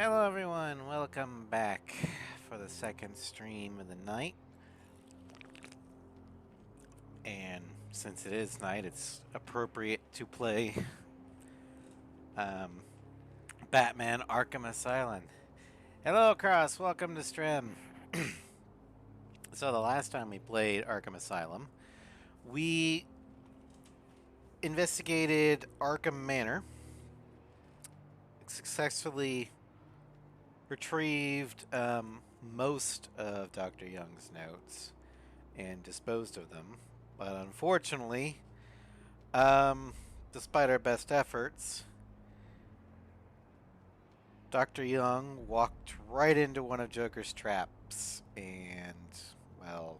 Hello everyone, welcome back for the second stream of the night. And since it is night, it's appropriate to play Batman Arkham Asylum. Hello Cross, welcome to stream. So the last time we played Arkham Asylum, we investigated Arkham Manor, successfully retrieved most of Dr. Young's notes and disposed of them. But unfortunately, despite our best efforts, Dr. Young walked right into one of Joker's traps, and, well,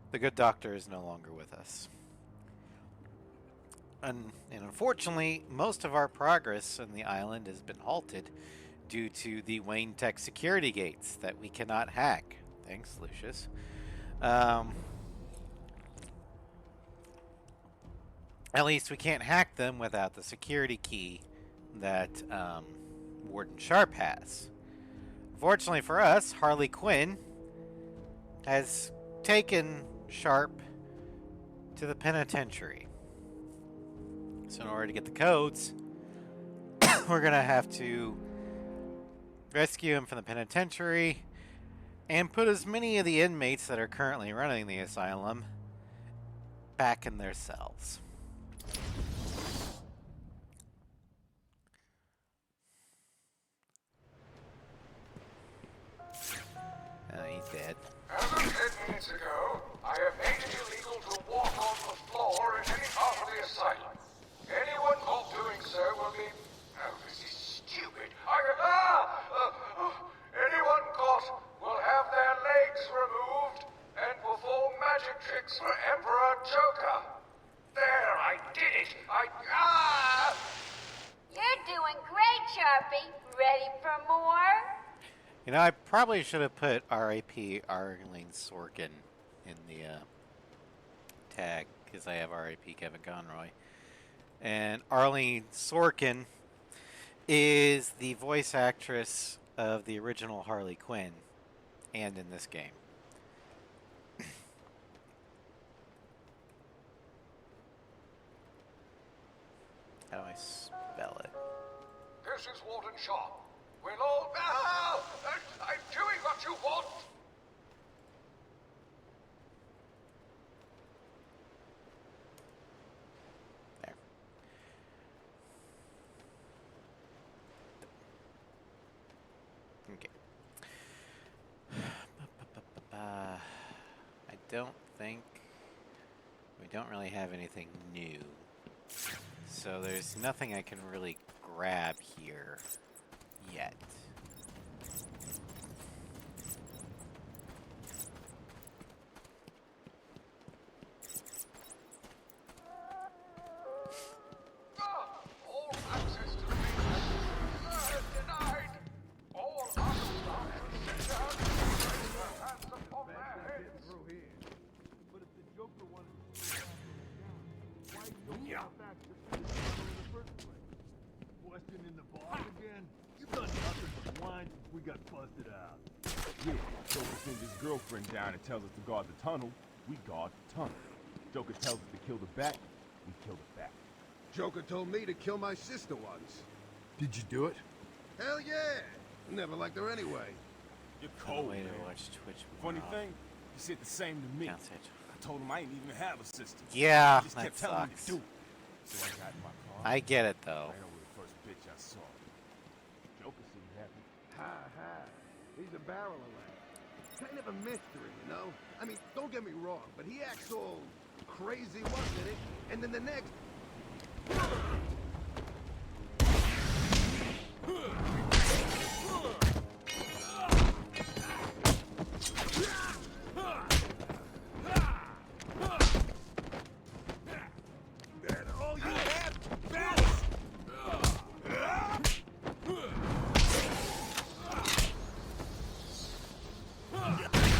the good doctor is no longer with us. And unfortunately, most of our progress on the island has been halted due to the Wayne Tech security gates that we cannot hack. Thanks, Lucius. At least we can't hack them without the security key that Warden Sharp has. Fortunately for us, Harley Quinn has taken Sharp to the penitentiary. So in order to get the codes, we're going to have to rescue him from the penitentiary and put as many of the inmates that are currently running the asylum back in their cells. He's dead. As of 10 minutes ago, I have made it illegal to walk on the floor in any part of the asylum. Anyone caught doing so will be... Oh, this is stupid. Anyone caught will have their legs removed and perform magic tricks for Emperor Joker. There, I did it. You're doing great, Sharpie. Ready for more? You know, I probably should have put R.I.P. Arlene Sorkin in the tag, because I have R.I.P. Kevin Conroy. And Arlene Sorkin is the voice actress of the original Harley Quinn, and in this game. How do I spell it? This is Warden Sharp. We'll all... I'm doing what you want! There. Okay. I don't think... We don't really have anything new. So there's nothing I can really grab here yet. All access to the main denied! All other staff should sit down and place their hands upon their heads! But if the Joker wanted to see why didn't you come back to the first place? Questioning the boss again? You've done nothing but whine since we got busted out. Yeah, Joker sends his girlfriend down and tells us to guard the tunnel. We guard the tunnel. Joker tells us to kill the bat. We kill the bat. Joker told me to kill my sister once. Did you do it? Hell yeah! Never liked her anyway. You're Cold cold, way man. to watch Twitch. Funny thing, he said the same to me. Can't say it. I told him I ain't even have a sister. Yeah, He just that kept telling me sucks. to do it. So I got in my car. I get it though. ran over the first bitch I saw. Joker seemed happy. Ha. He's a barrel of laughs. Kind of a mystery, you know? I mean, don't get me wrong, but he acts all crazy one minute, and then the next... That all you have? Balance!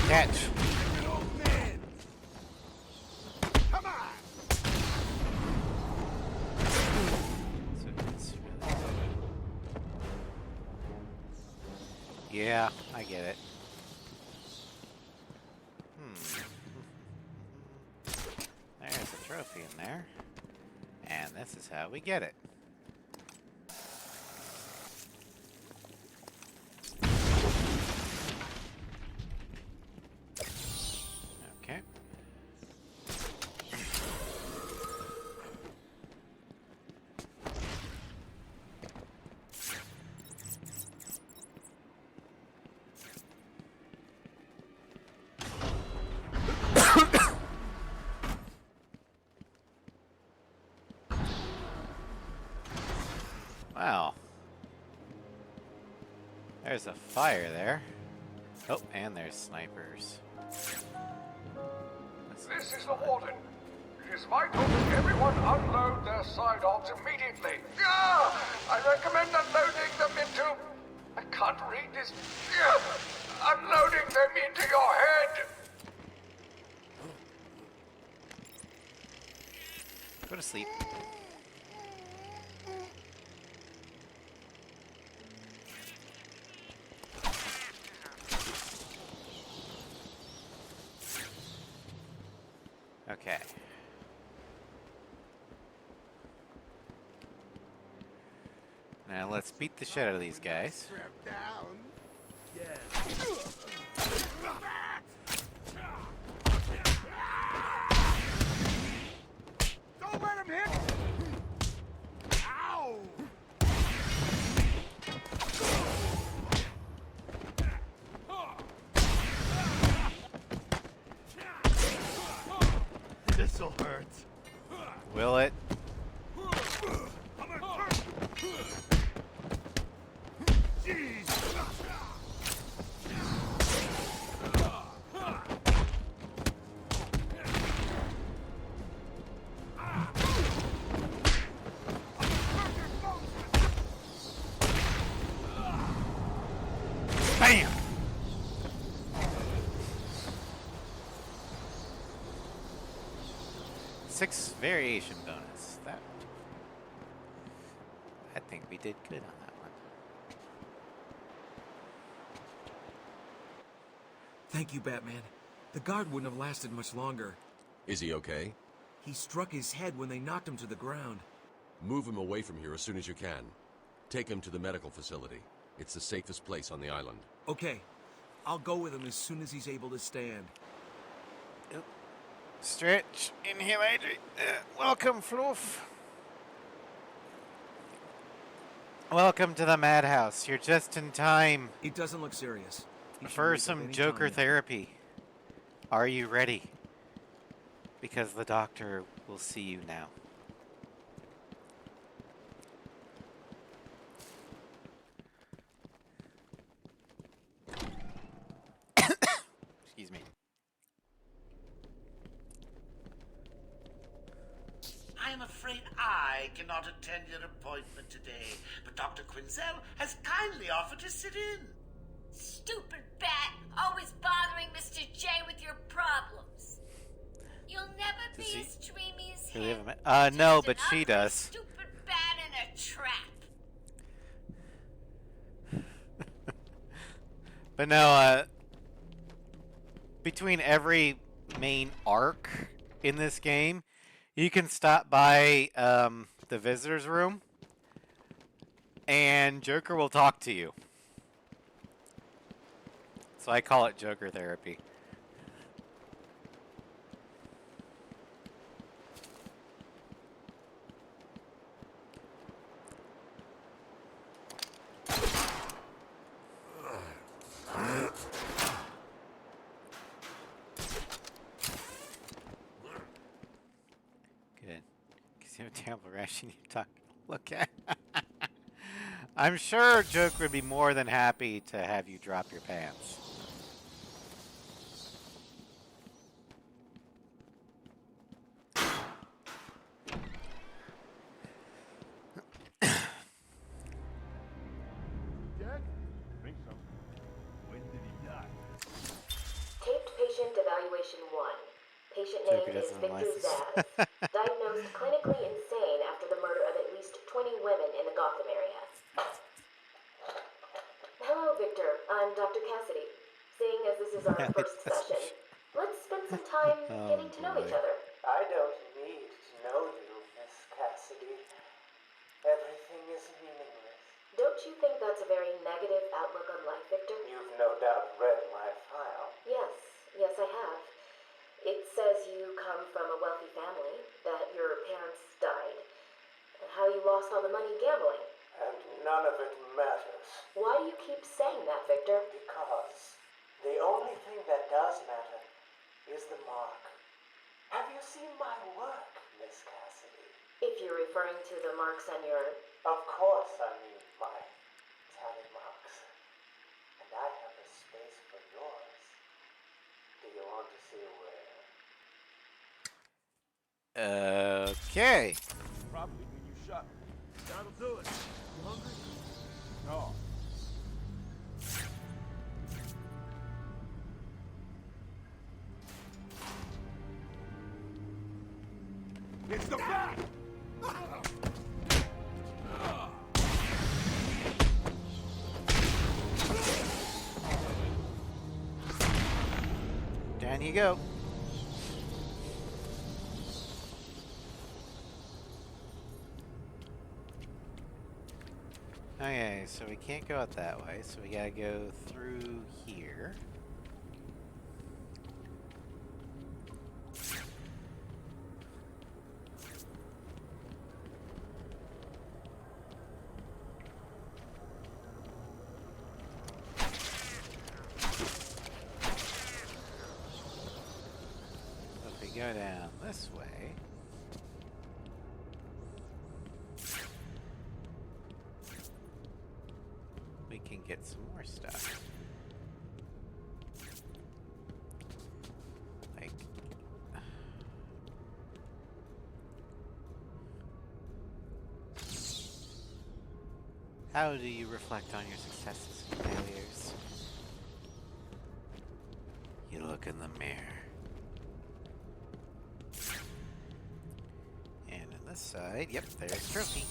Catch. Old man! Come on! So it's really Yeah, I get it. Hmm. There's a trophy in there. And this is how we get it. Okay. Wow. There's a fire there. Oh, and there's snipers. This is the Warden. It is vital that everyone unload their sidearms immediately. I recommend unloading them into... I can't read this. Unloading them into your head. Go to sleep. Okay. Now let's beat the shit out of these guys. Strapped down. Don't let him hit! Ow! This'll hurt. Will it? Bam! Six variation bonus. That I think we did good on that one. Thank you, Batman. The guard wouldn't have lasted much longer. Is he okay? He struck his head when they knocked him to the ground. Move him away from here as soon as you can. Take him to the medical facility. It's the safest place on the island. Okay. I'll go with him as soon as he's able to stand. Stretch, inhale, hydrate. Welcome, Fluff. Welcome to the madhouse. You're just in time It doesn't look serious. He should for wake up some any Joker time. therapy. Are you ready? Because the doctor will see you now. Excuse me. I'm afraid I cannot attend your appointment today, but Dr. Quinzel has kindly offered to sit in. Stupid bat, always bothering Mr. J with your problems. You'll never Does be he- as dreamy as Do we have him. a no, Just but an she ugly, does. Stupid bat in a trap. But no, between every main arc in this game, you can stop by the visitor's room, and Joker will talk to you. So I call it Joker therapy. Good. Because you have a terrible rash you need to look at. I'm sure Joker would be more than happy to have you drop your pants. Dead? I think so. When did he die? Taped patient evaluation 1. Patient Joker name is doesn't Victor like this. Zsasz. Diagnosed clinically insane after the murder of at least 20 women in the Gotham area. Hello, Victor Victor, I'm Dr. Cassidy. Seeing as this is our first session, let's spend some time getting to know each other. I don't need to know you, Miss Cassidy. Everything is meaningless. Don't you think that's a very negative outlook on life, Victor? You've no doubt read my file. Yes, I have. It says you come from a wealthy family, that your parents died, and how you lost all the money gambling. And none of it matters. Why do you keep saying that, Victor? Because the only thing that does matter is the mark. Have you seen my work, Miss Cassidy? If you're referring to the marks on your... Of course I mean my tally marks. And I have a space for yours. Do you want to see where? Okay. Probably when you shot. That'll do it. You hungry? No. It's the back! Down you go. Okay, so we can't go out that way, so we gotta go through here. If we go down this way, we can get some more stuff. Like, how do you reflect on your successes and failures? You look in the mirror. And on this side, yep, there's trophy.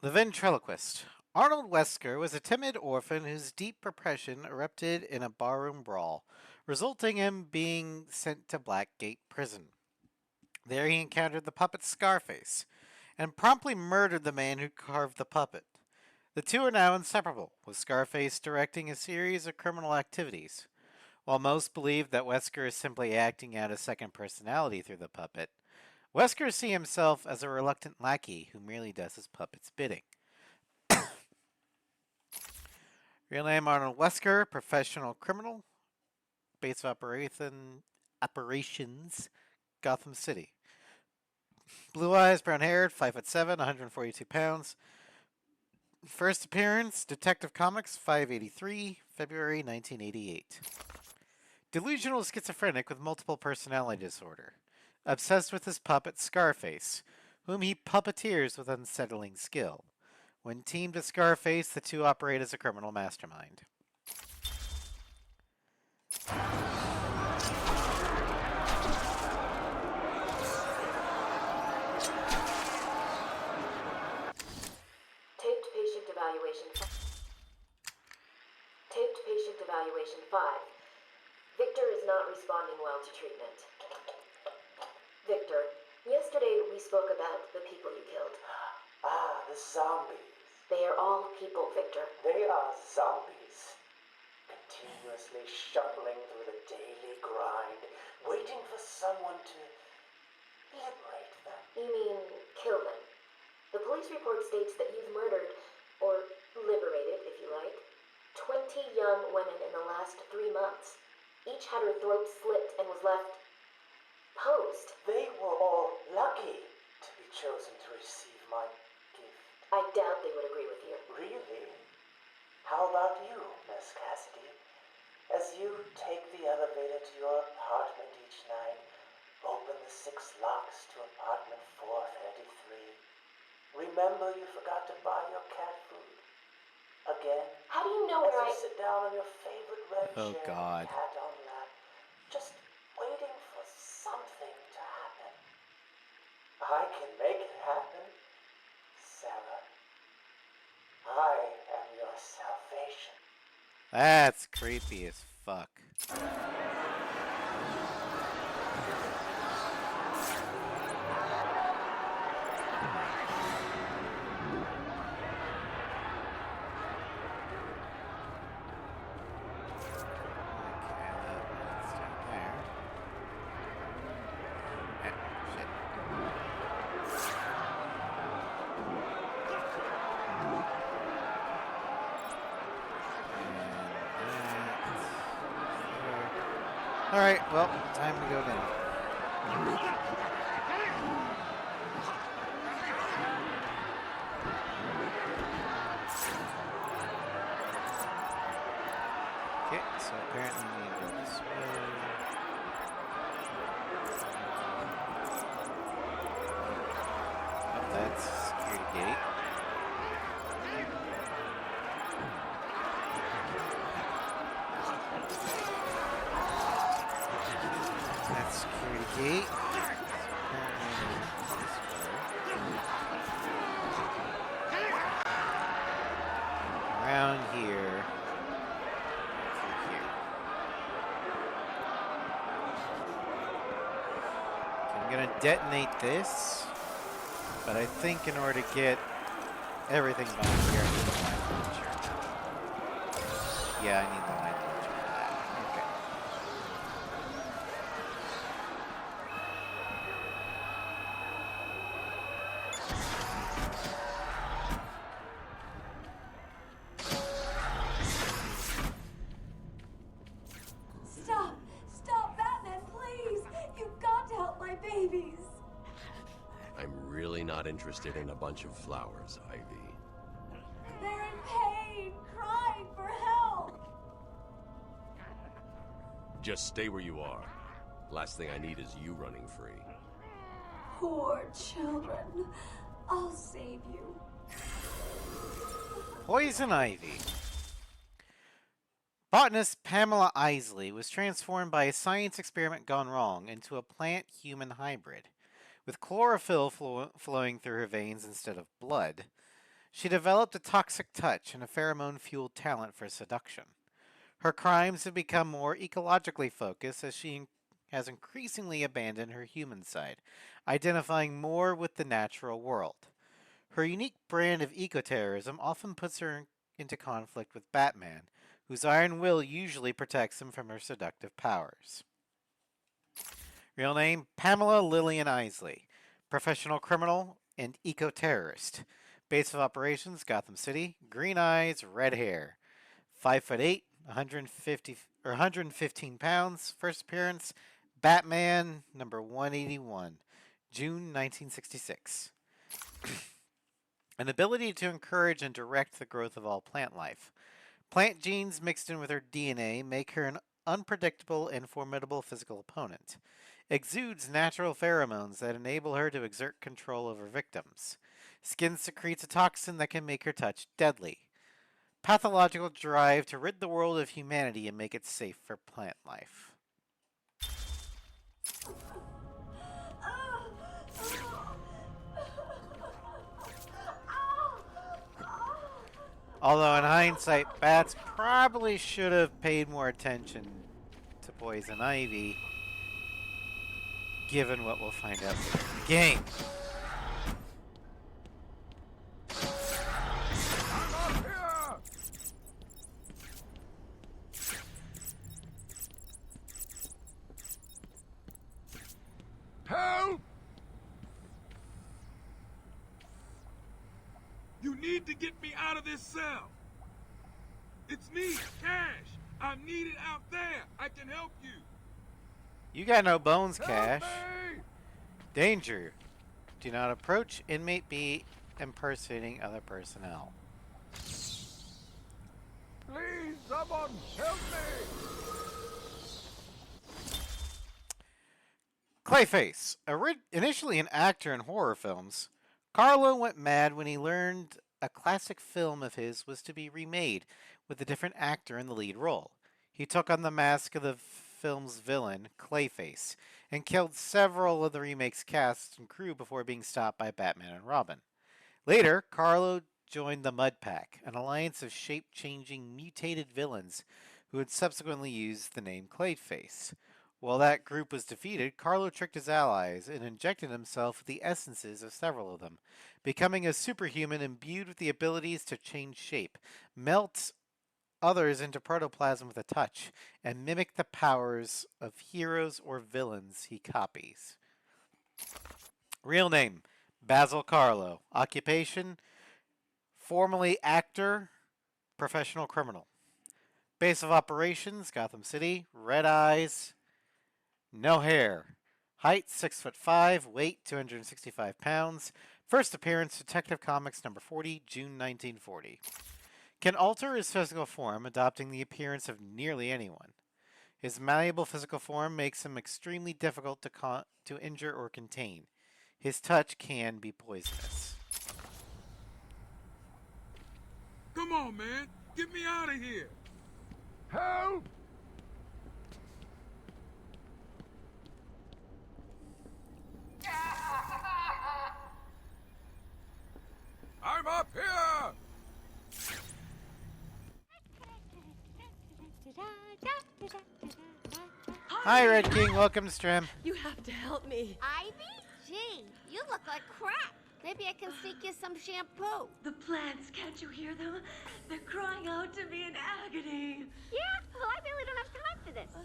The ventriloquist. Arnold Wesker was a timid orphan whose deep repression erupted in a barroom brawl, resulting in him being sent to Blackgate Prison. There he encountered the puppet Scarface, and promptly murdered the man who carved the puppet. The two are now inseparable, with Scarface directing a series of criminal activities. While most believe that Wesker is simply acting out a second personality through the puppet, Wesker sees himself as a reluctant lackey who merely does his puppet's bidding. Real name Arnold Wesker, professional criminal, base of operations, Gotham City. Blue eyes, brown haired, 5'7", 142 pounds. First appearance, Detective Comics, 583, February 1988. Delusional schizophrenic with multiple personality disorder. Obsessed with his puppet Scarface, whom he puppeteers with unsettling skill. When teamed with Scarface, the two operate as a criminal mastermind. Taped patient evaluation 5. Victor is not responding well to treatment. Victor, yesterday we spoke about the people you killed. Ah, the zombies. They are all people, Victor. They are zombies. Continuously shuffling through the daily grind, waiting for someone to report states that you've murdered, or liberated, if you like, 20 young women in the last 3 months. Each had her throat slit and was left posed. They were all lucky to be chosen to receive my gift. I doubt they would agree with you. Really? How about you, Miss Cassidy? As you take the elevator to your apartment each night, open the 6 locks to apartment 433. Remember you forgot to buy your cat food. Again. How do you know as where you sit down on your favorite red Oh, chair, God. cat on lap, just waiting for something to happen. I can make it happen, Sarah. I am your salvation. That's creepy as fuck. Alright, well, time to go down. Okay, so apparently we need to go this way. Oh, that's a security gate. That's security gate. Around here. Through here. Okay, I'm gonna detonate this, but I think in order to get everything back here, I need the line launcher. Yeah, I need the line launcher for that. Okay. Stop! Stop, Batman, please! You've got to help my babies! I'm really not interested in a bunch of flowers, Ivy. They're in pain, crying for help! Just stay where you are. Last thing I need is you running free. Poor children. I'll save you. Poison Ivy. Botanist Pamela Isley was transformed by a science experiment gone wrong into a plant-human hybrid. With chlorophyll flowing through her veins instead of blood, she developed a toxic touch and a pheromone-fueled talent for seduction. Her crimes have become more ecologically focused as she has increasingly abandoned her human side, identifying more with the natural world. Her unique brand of ecoterrorism often puts her into conflict with Batman, whose iron will usually protects him from her seductive powers. Real name, Pamela Lillian Isley. Professional criminal and eco-terrorist. Base of operations, Gotham City. Green eyes, red hair. 5'8", 115 pounds. First appearance, Batman, number 181. June 1966. An ability to encourage and direct the growth of all plant life. Plant genes mixed in with her DNA make her an unpredictable and formidable physical opponent. Exudes natural pheromones that enable her to exert control over victims. Skin secretes a toxin that can make her touch deadly. Pathological drive to rid the world of humanity and make it safe for plant life. Although in hindsight, Bats probably should have paid more attention to Poison Ivy, given what we'll find out later in the game. Help! You need to get me out of this cell. It's me, Cash. I'm needed out there. I can help you. You got no bones, Cash. Help me! Danger. Do not approach inmate B impersonating other personnel. Please, someone, help me! Clayface. Initially an actor in horror films, Carlo went mad when he learned a classic film of his was to be remade with a different actor in the lead role. He took on the mask of the film's villain, Clayface, and killed several of the remake's cast and crew before being stopped by Batman and Robin. Later, Carlo joined the Mud Pack, an alliance of shape-changing, mutated villains who had subsequently used the name Clayface. While that group was defeated, Carlo tricked his allies and injected himself with the essences of several of them, becoming a superhuman imbued with the abilities to change shape, melt others into protoplasm with a touch, and mimic the powers of heroes or villains he copies. Real name, Basil Carlo. Occupation, formerly actor, professional criminal. Base of operations, Gotham City. Red eyes, no hair. Height, 6'5", weight, 265 pounds. First appearance, Detective Comics number 40, June 1940. Can alter his physical form, adopting the appearance of nearly anyone. His malleable physical form makes him extremely difficult to injure or contain. His touch can be poisonous. Come on, man. Get me out of here. Help! I'm up here! Hi, Red King. Welcome to Stream. You have to help me. Ivy? Gee, you look like crap. Maybe I can sneak you some shampoo. The plants, can't you hear them? They're crying out to me in agony. Yeah? Well, I really don't have time for this.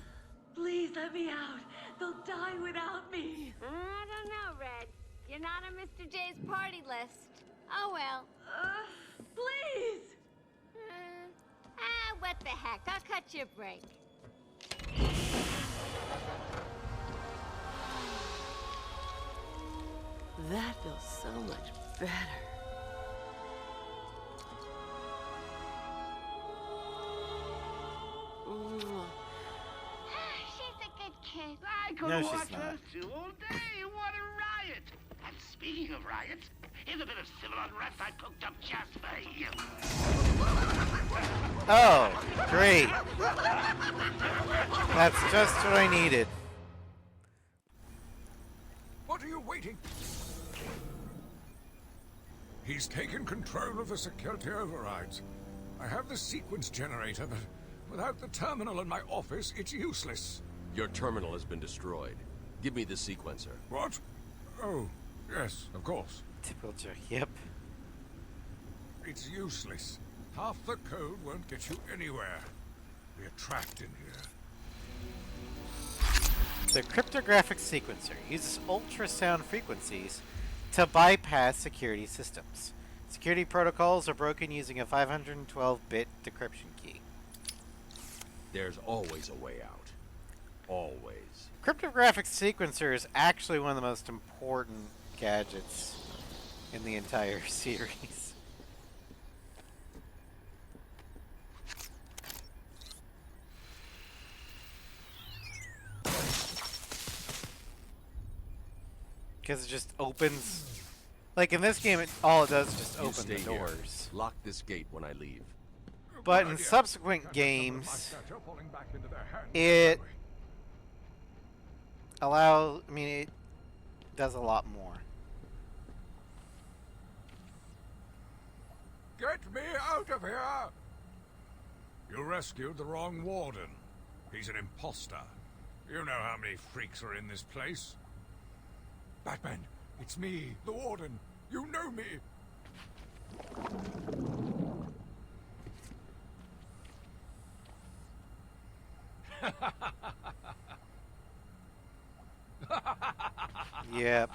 Please let me out. They'll die without me. I don't know, Red. You're not on Mr. J's party list. Oh, well. Please! What the heck? I'll cut your break. That feels so much better. She's a good kid. I could No, she's watch not. those two all day. What a riot! And speaking of riots, here's a bit of civil unrest I cooked up just for you. Oh, great. That's just what I needed. What are you waiting? He's taken control of the security overrides. I have the sequence generator, but without the terminal in my office, it's useless. Your terminal has been destroyed. Give me the sequencer. What? Oh, yes, of course. Typical Joe. Yep. It's useless. Half the code won't get you anywhere. We're trapped in here. The cryptographic sequencer uses ultrasound frequencies to bypass security systems. Security protocols are broken using a 512-bit decryption key. There's always a way out. Always. Cryptographic sequencer is actually one of the most important gadgets in the entire series. Because it just opens... Like in this game, all it does is just You open stay the here. doors. Lock this gate when I leave. But in subsequent games, it allows... I mean, it does a lot more. Get me out of here! You rescued the wrong warden. He's an imposter. You know how many freaks are in this place. Batman, it's me, the warden. You know me. Yep.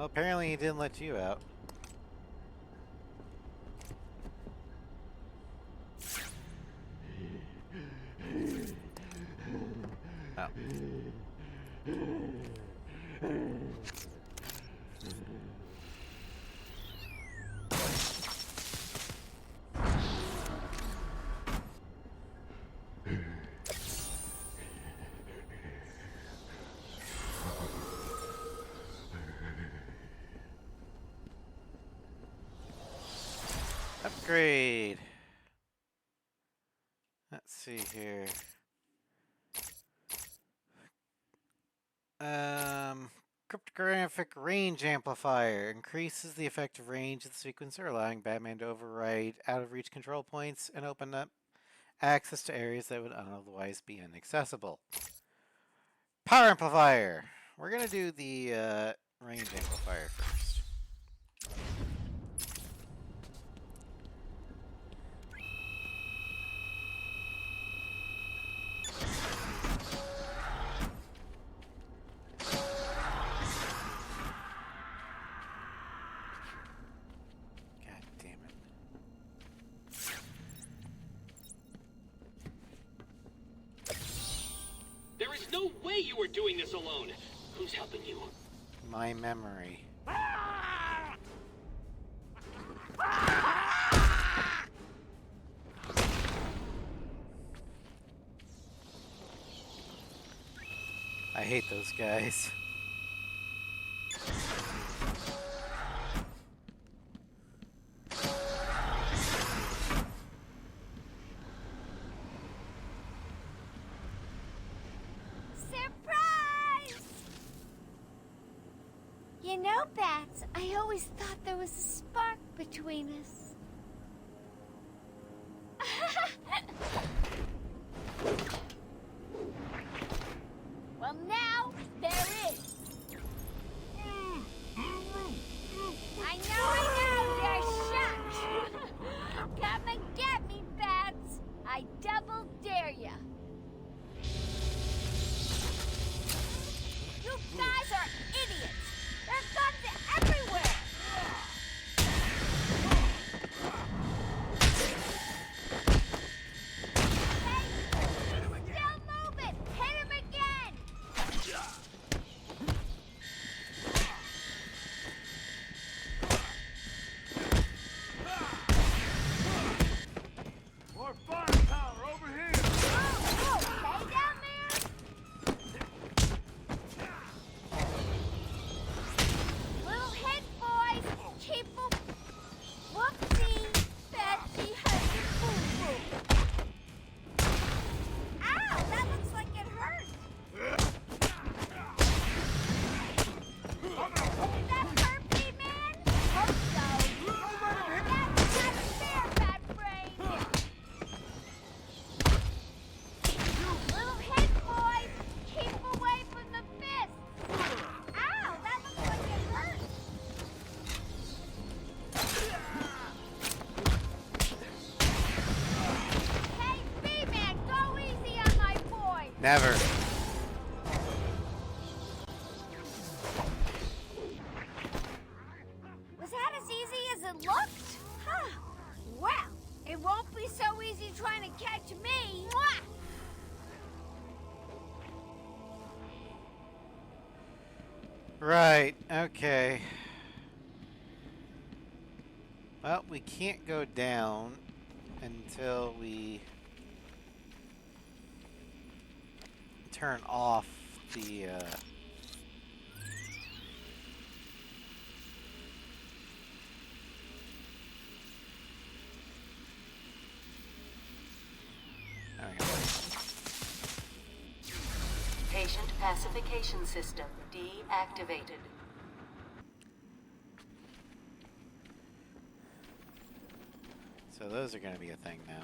Well, apparently he didn't let you out. Oh. Upgrade. Let's see here. Cryptographic range amplifier increases the effective range of the sequencer, allowing Batman to override out-of-reach control points and open up access to areas that would otherwise be inaccessible. Power amplifier. We're gonna do the range amplifier first. God damn it. There is no way you are doing this alone. Who's helping you? My memory. I hate those guys. Surprise! You know, Bats, I always thought there was a spark between us. Well, now there is. I know, you're shocked. Come and get me, Bats. I double dare ya. You guys are idiots. There are guns everywhere. Still moving. Hit him again. More firepower over here! Okay down there? Little hit, boys. Keep 'em. Whoopsie. Betsy has your boo-boo. Ow, that looks like it hurt. Did that hurt me, man? Hope so. That's not fair, Bad Brain. Little hit, boys. Keep away from the fists. Ow, that looks like it hurt. Hey, B-Man, go easy on my boy. Never. Was that as easy as it looked? Huh. Well, it won't be so easy trying to catch me. Mwah! Right, okay. Well, we can't go down until we turn off the Patient pacification system deactivated. so those are going to be a thing now.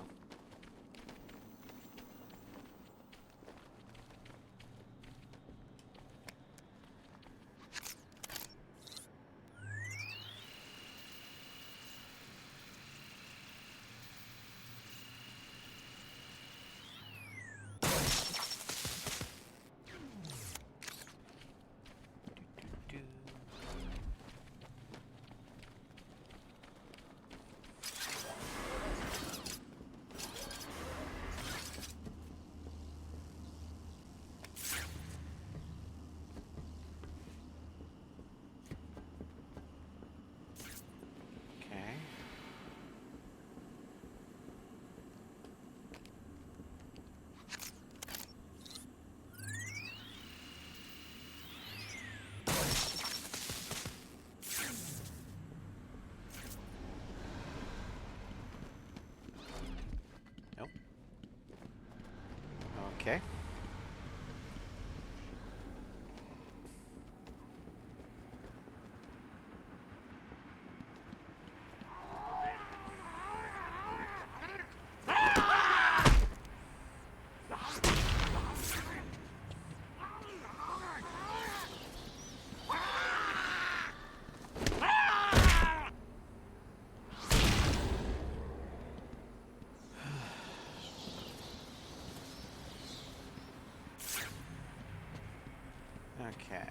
Okay.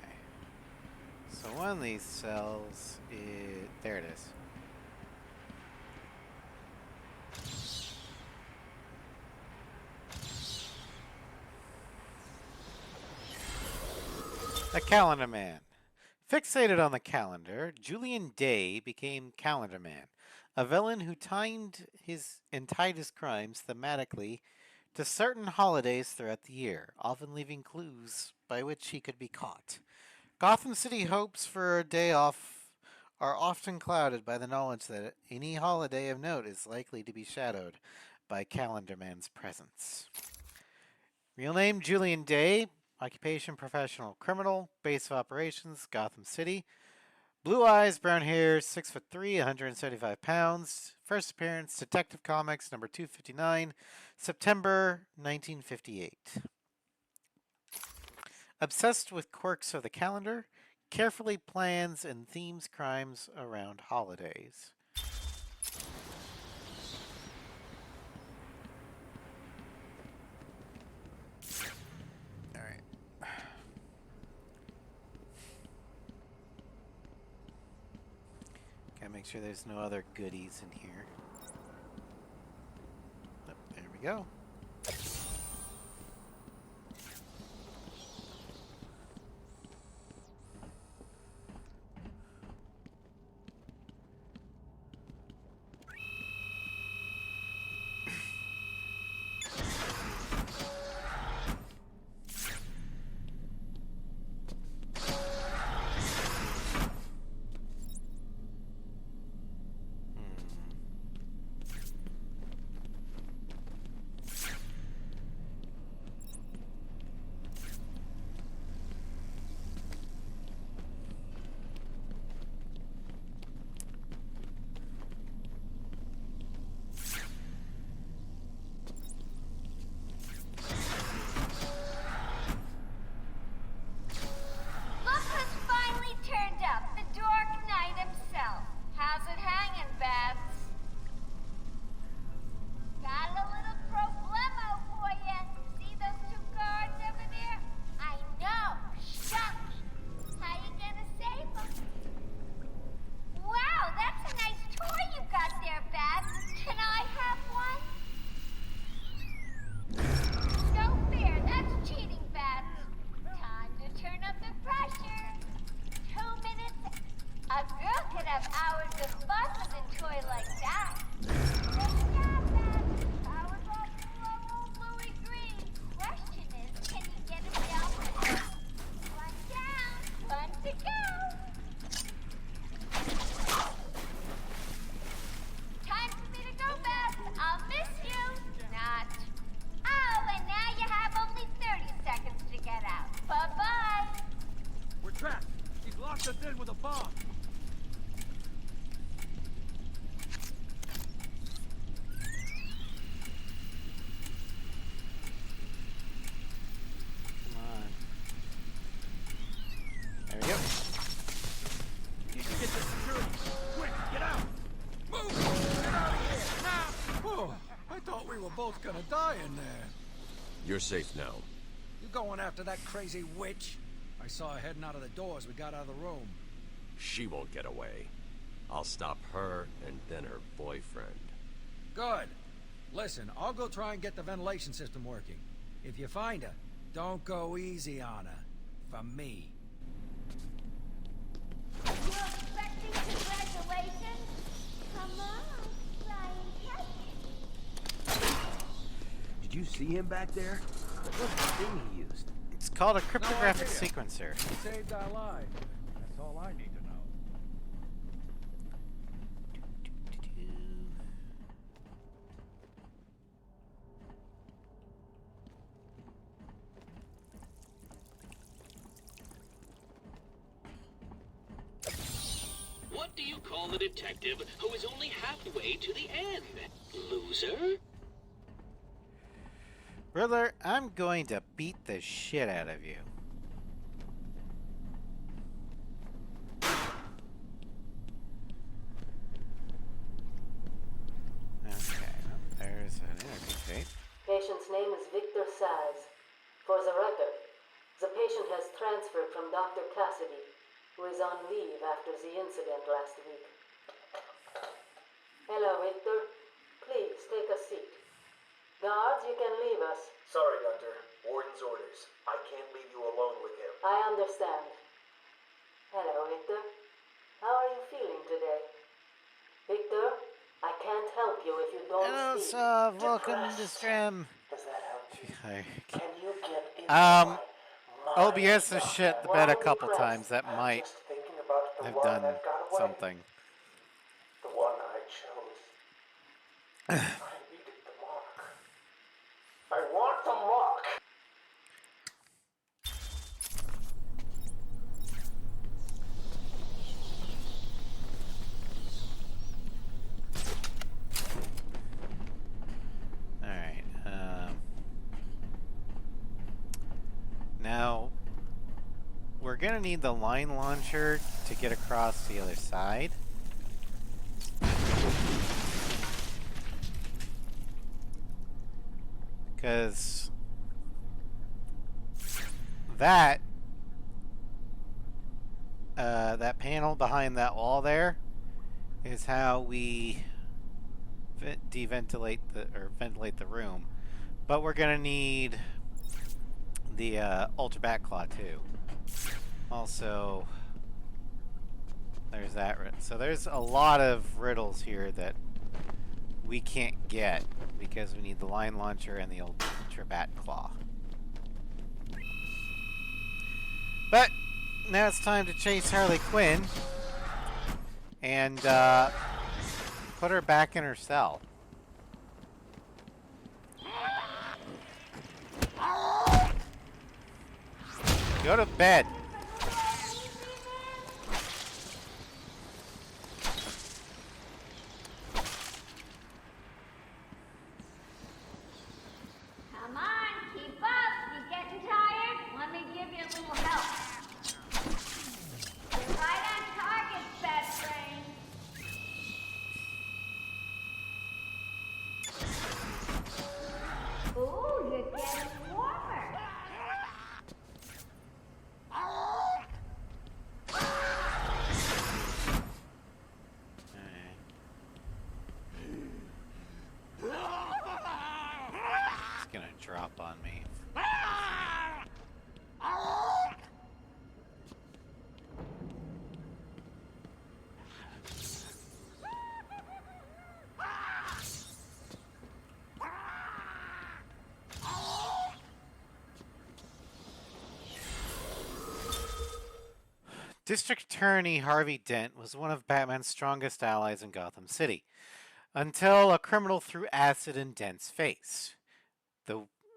So one of these cells is... There it is. The Calendar Man. Fixated on the calendar, Julian Day became Calendar Man, a villain who tied his crimes thematically to certain holidays throughout the year, often leaving clues by which he could be caught. Gotham City hopes for a day off are often clouded by the knowledge that any holiday of note is likely to be shadowed by Calendar Man's presence. Real name Julian Day, occupation professional criminal, base of operations Gotham City. Blue eyes, brown hair, 6'3", 175 pounds. First appearance Detective Comics number 259, September 1958. Obsessed with quirks of the calendar, carefully plans and themes crimes around holidays. Alright. Gotta make sure there's no other goodies in here. Oh, there we go. Both gonna die in there. You're safe now. You going after that crazy witch? I saw her heading out of the door as we got out of the room. She won't get away. I'll stop her and then her boyfriend. Good. Listen, I'll go try and get the ventilation system working. If you find her, don't go easy on her. For me. You expecting congratulations? Come on, flying cat. Did you see him back there? What's the thing he used? It's called a cryptographic sequencer. He saved our lives. That's all I need to know. What do you call the detective who is only halfway to the end? Loser? Riddler, I'm going to beat the shit out of you. Okay, well, there's an interview tape. Patient's name is Victor Saz. For the record, the patient patient has transferred from Dr. Cassidy, who is on leave after the incident last week. Hello, Victor. Please, take a seat. Guards, you can leave us. Sorry, Doctor. Warden's orders. I can't leave you alone with him. I understand. Hello, Victor. How are you feeling today? Victor, I can't help you if you don't Hello, speak. sir. Welcome to stream. Does that help you? Hi. Can you get into my OBS has mind, shit the bed a couple times. That might Just thinking about the have one done that got away. something. The one I chose. I needed the mark. I want the mark! Alright, now, we're gonna need the line launcher to get across the other side. Because that panel behind that wall there is how we ventilate the room. But we're gonna need the ultra bat claw too. Also, there's that. So there's a lot of riddles here that we can't get because we need the line launcher and the ultra bat claw. But now it's time to chase Harley Quinn and put her back in her cell. Go to bed. Come on, keep up. You getting tired? Let me give you a little help. You're right on target, Fat Brain. Ooh, you're getting warmer. It's gonna drop on me. District Attorney Harvey Dent was one of Batman's strongest allies in Gotham City, until a criminal threw acid in Dent's face,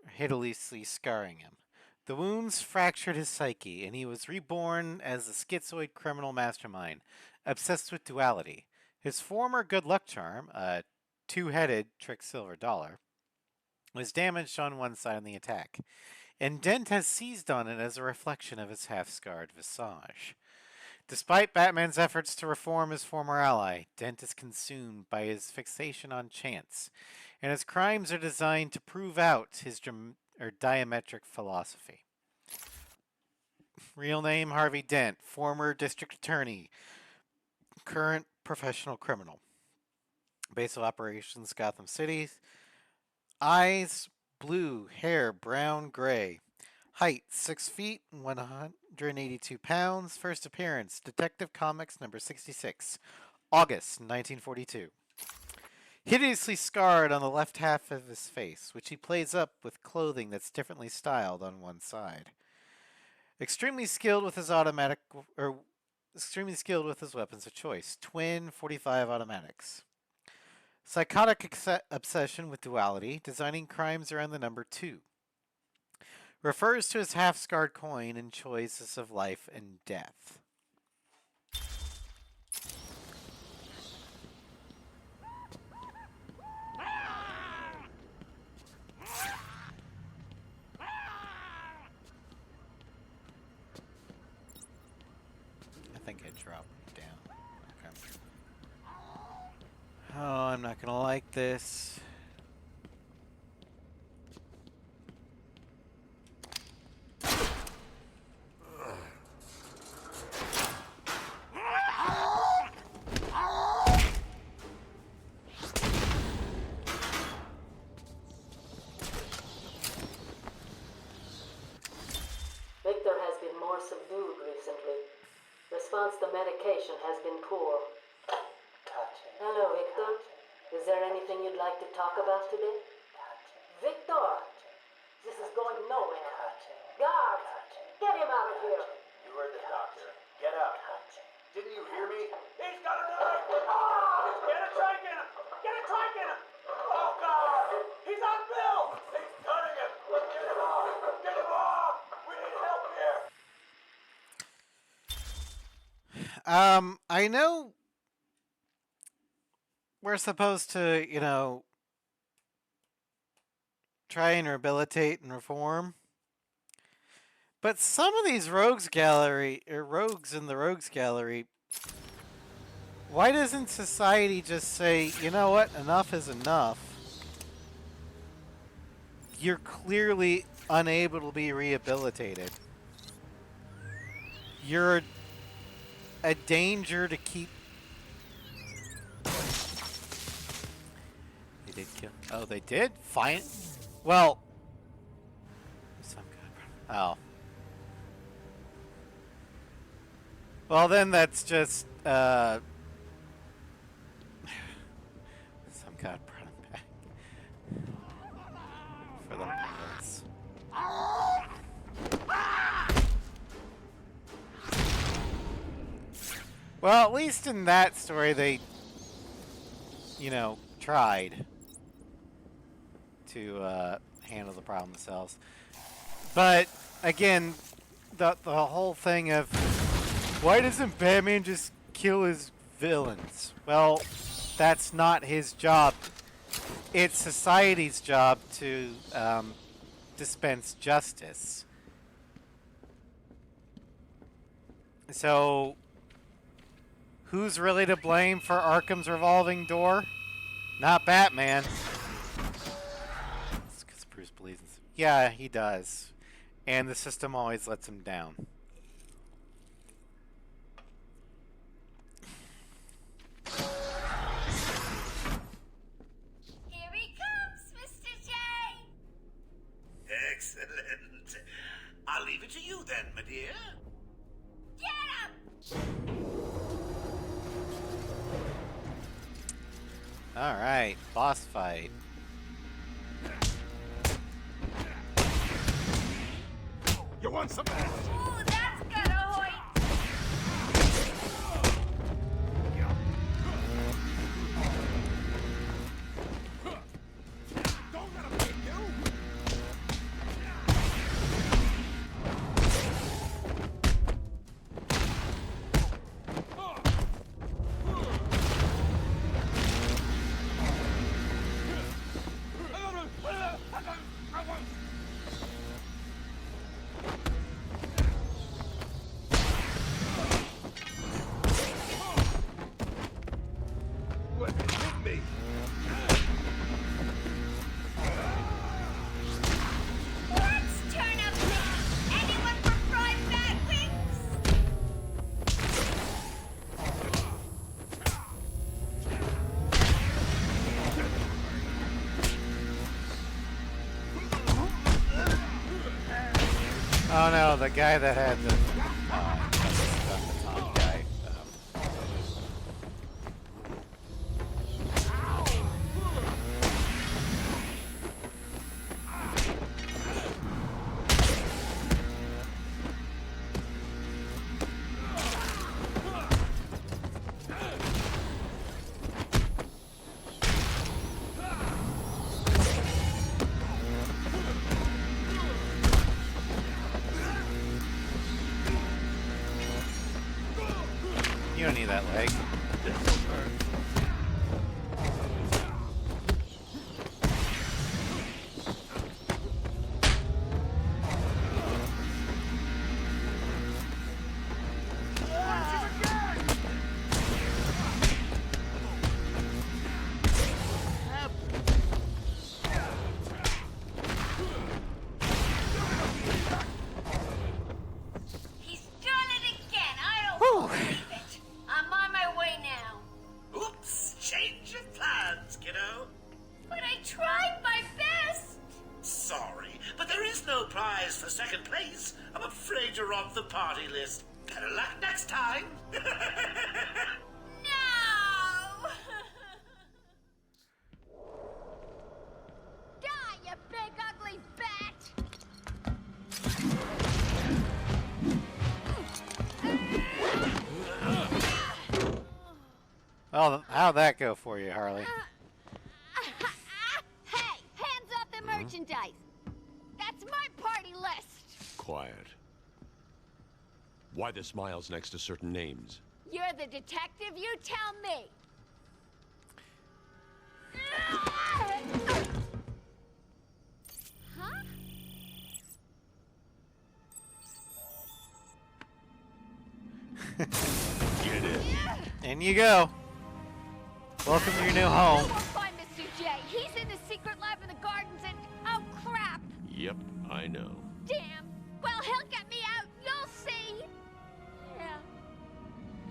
hideously scarring him. The wounds fractured his psyche, and he was reborn as a schizoid criminal mastermind, obsessed with duality. His former good luck charm, a two-headed Tricksilver dollar, was damaged on one side in the attack, and Dent has seized on it as a reflection of his half-scarred visage. Despite Batman's efforts to reform his former ally, Dent is consumed by his fixation on chance, and his crimes are designed to prove out his diametric philosophy. Real name Harvey Dent, former district attorney, current professional criminal. Base of operations Gotham City. Eyes blue, hair brown gray. Height 6 feet, 182 pounds. First appearance Detective Comics number 66, August 1942. Hideously scarred on the left half of his face, which he plays up with clothing that's differently styled on one side. Extremely skilled with his weapons of choice, twin .45 automatics. Psychotic obsession with duality, designing crimes around the number 2. Refers to his half-scarred coin and choices of life and death. I think it dropped down. Okay. Oh, I'm not gonna like this. response to medication has been poor. Hello, Victor. Is there anything you'd like to talk about today? Victor! This is going nowhere. Guards! Get him out of here! You heard the doctor. Get out. Didn't you hear me? He's got a knife! Ah! Get a trike in him! Get a trike in him! Oh, God! He's on Bill! He's cutting him! Get him off! Get him off! We need help here! I know we're supposed to, you know, try and rehabilitate and reform. But some of these rogues in the rogues gallery, why doesn't society just say, you know what, enough is enough? You're clearly unable to be rehabilitated. You're a danger to keep. They did kill. Oh, they did? Fine. Well. Some kind of. Oh. Well, then that's just, some god brought him back. For the pirates. Well, at least in that story, they, you know, tried to, handle the problem themselves. But, again, the whole thing of, why doesn't Batman just kill his villains? Well, that's not his job. It's society's job to dispense justice. So, who's really to blame for Arkham's revolving door? Not Batman. It's because Bruce believes in... Yeah, he does. And the system always lets him down. Here he comes, Mr. J! Excellent. I'll leave it to you then, my dear. Get him! Alright, boss fight. You want some ass? Ooh, that's gonna hoit! Don't let him hit you! What hit me? Let's turn up the... Anyone for fried bat wings? Oh no, the guy that had the... the top guy. You don't need that leg. He's done it again! I don't believe it! I'm on my way now. Oops, change of plans, kiddo. But I tried my best! Sorry, but there is no prize for second place. I'm afraid you're off the party list. Better luck next time. No! Die, you big ugly bat! Well, how'd that go for you, Harley? Hey, hands off the merchandise! That's my party list! Quiet. Why the smiles next to certain names? You're the detective, you tell me! Huh? Get in. In you go. Welcome to your new home. We'll find Mr. J. He's in the secret lab in the gardens and... oh, crap! Yep, I know. Damn. Well, he'll get me out. You'll see. Yeah.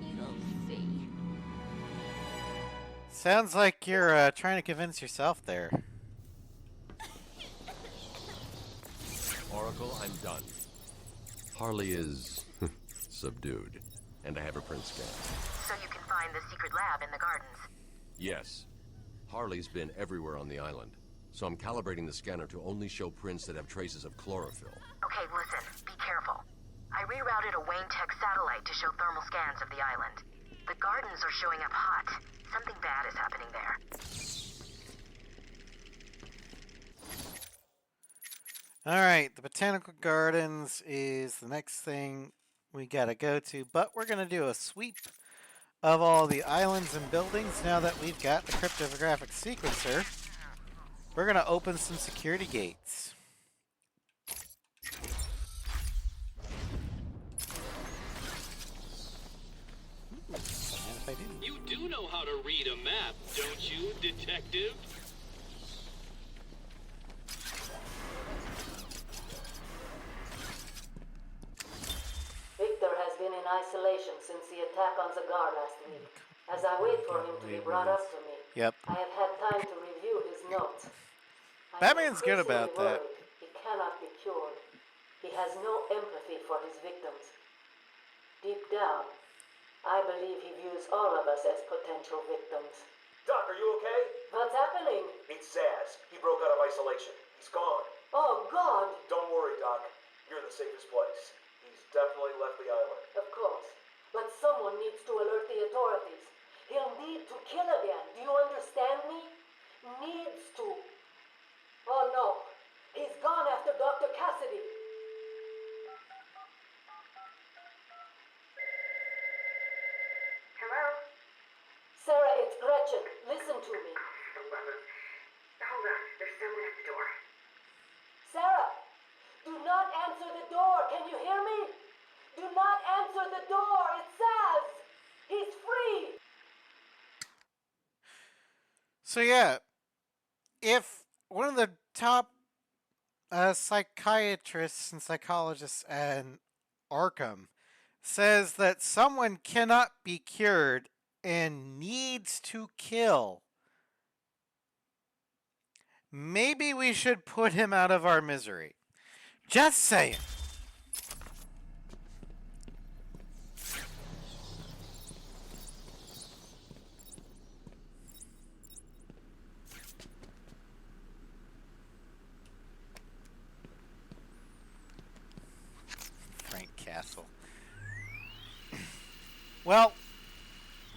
You'll see. Sounds like you're trying to convince yourself there. Oracle, I'm done. Harley is subdued, and I have her print scanned. So you can find the secret lab in the gardens. Yes. Harley's been everywhere on the island, so I'm calibrating the scanner to only show prints that have traces of chlorophyll. Okay, listen, be careful. I rerouted a Wayne Tech satellite to show thermal scans of the island. The gardens are showing up hot. Something bad is happening there. Alright, the Botanical Gardens is the next thing we gotta go to, but we're gonna do a sweep of all the islands and buildings now that we've got the cryptographic sequencer. We're gonna open some security gates. You do know how to read a map, don't you, detective? Victor has been in isolation since the attack on Zagar last week. As I wait for him to be brought up to me, Yep. I have had time to review his notes. Batman's good about that. He cannot be cured. He has no empathy for his victims. Deep down, I believe he views all of us as potential victims. Doc, are you okay? What's happening? It's Zaz. He broke out of isolation. He's gone. Oh, God! Don't worry, Doc. You're in the safest place. He's definitely left the island. Of course. But someone needs to alert the authorities. He'll need to kill again. Do you understand me? Needs to. Oh, no. He's gone after Dr. Cassidy. Hello? Sarah, it's Gretchen. Listen to me. Hold on, there's someone at the door. Sarah! Do not answer the door. Can you hear me? Do not answer the door. It's Zaz. He's free. So yeah, if one of the top psychiatrists and psychologists at Arkham says that someone cannot be cured and needs to kill, maybe we should put him out of our misery. Just saying. Frank Castle. Well,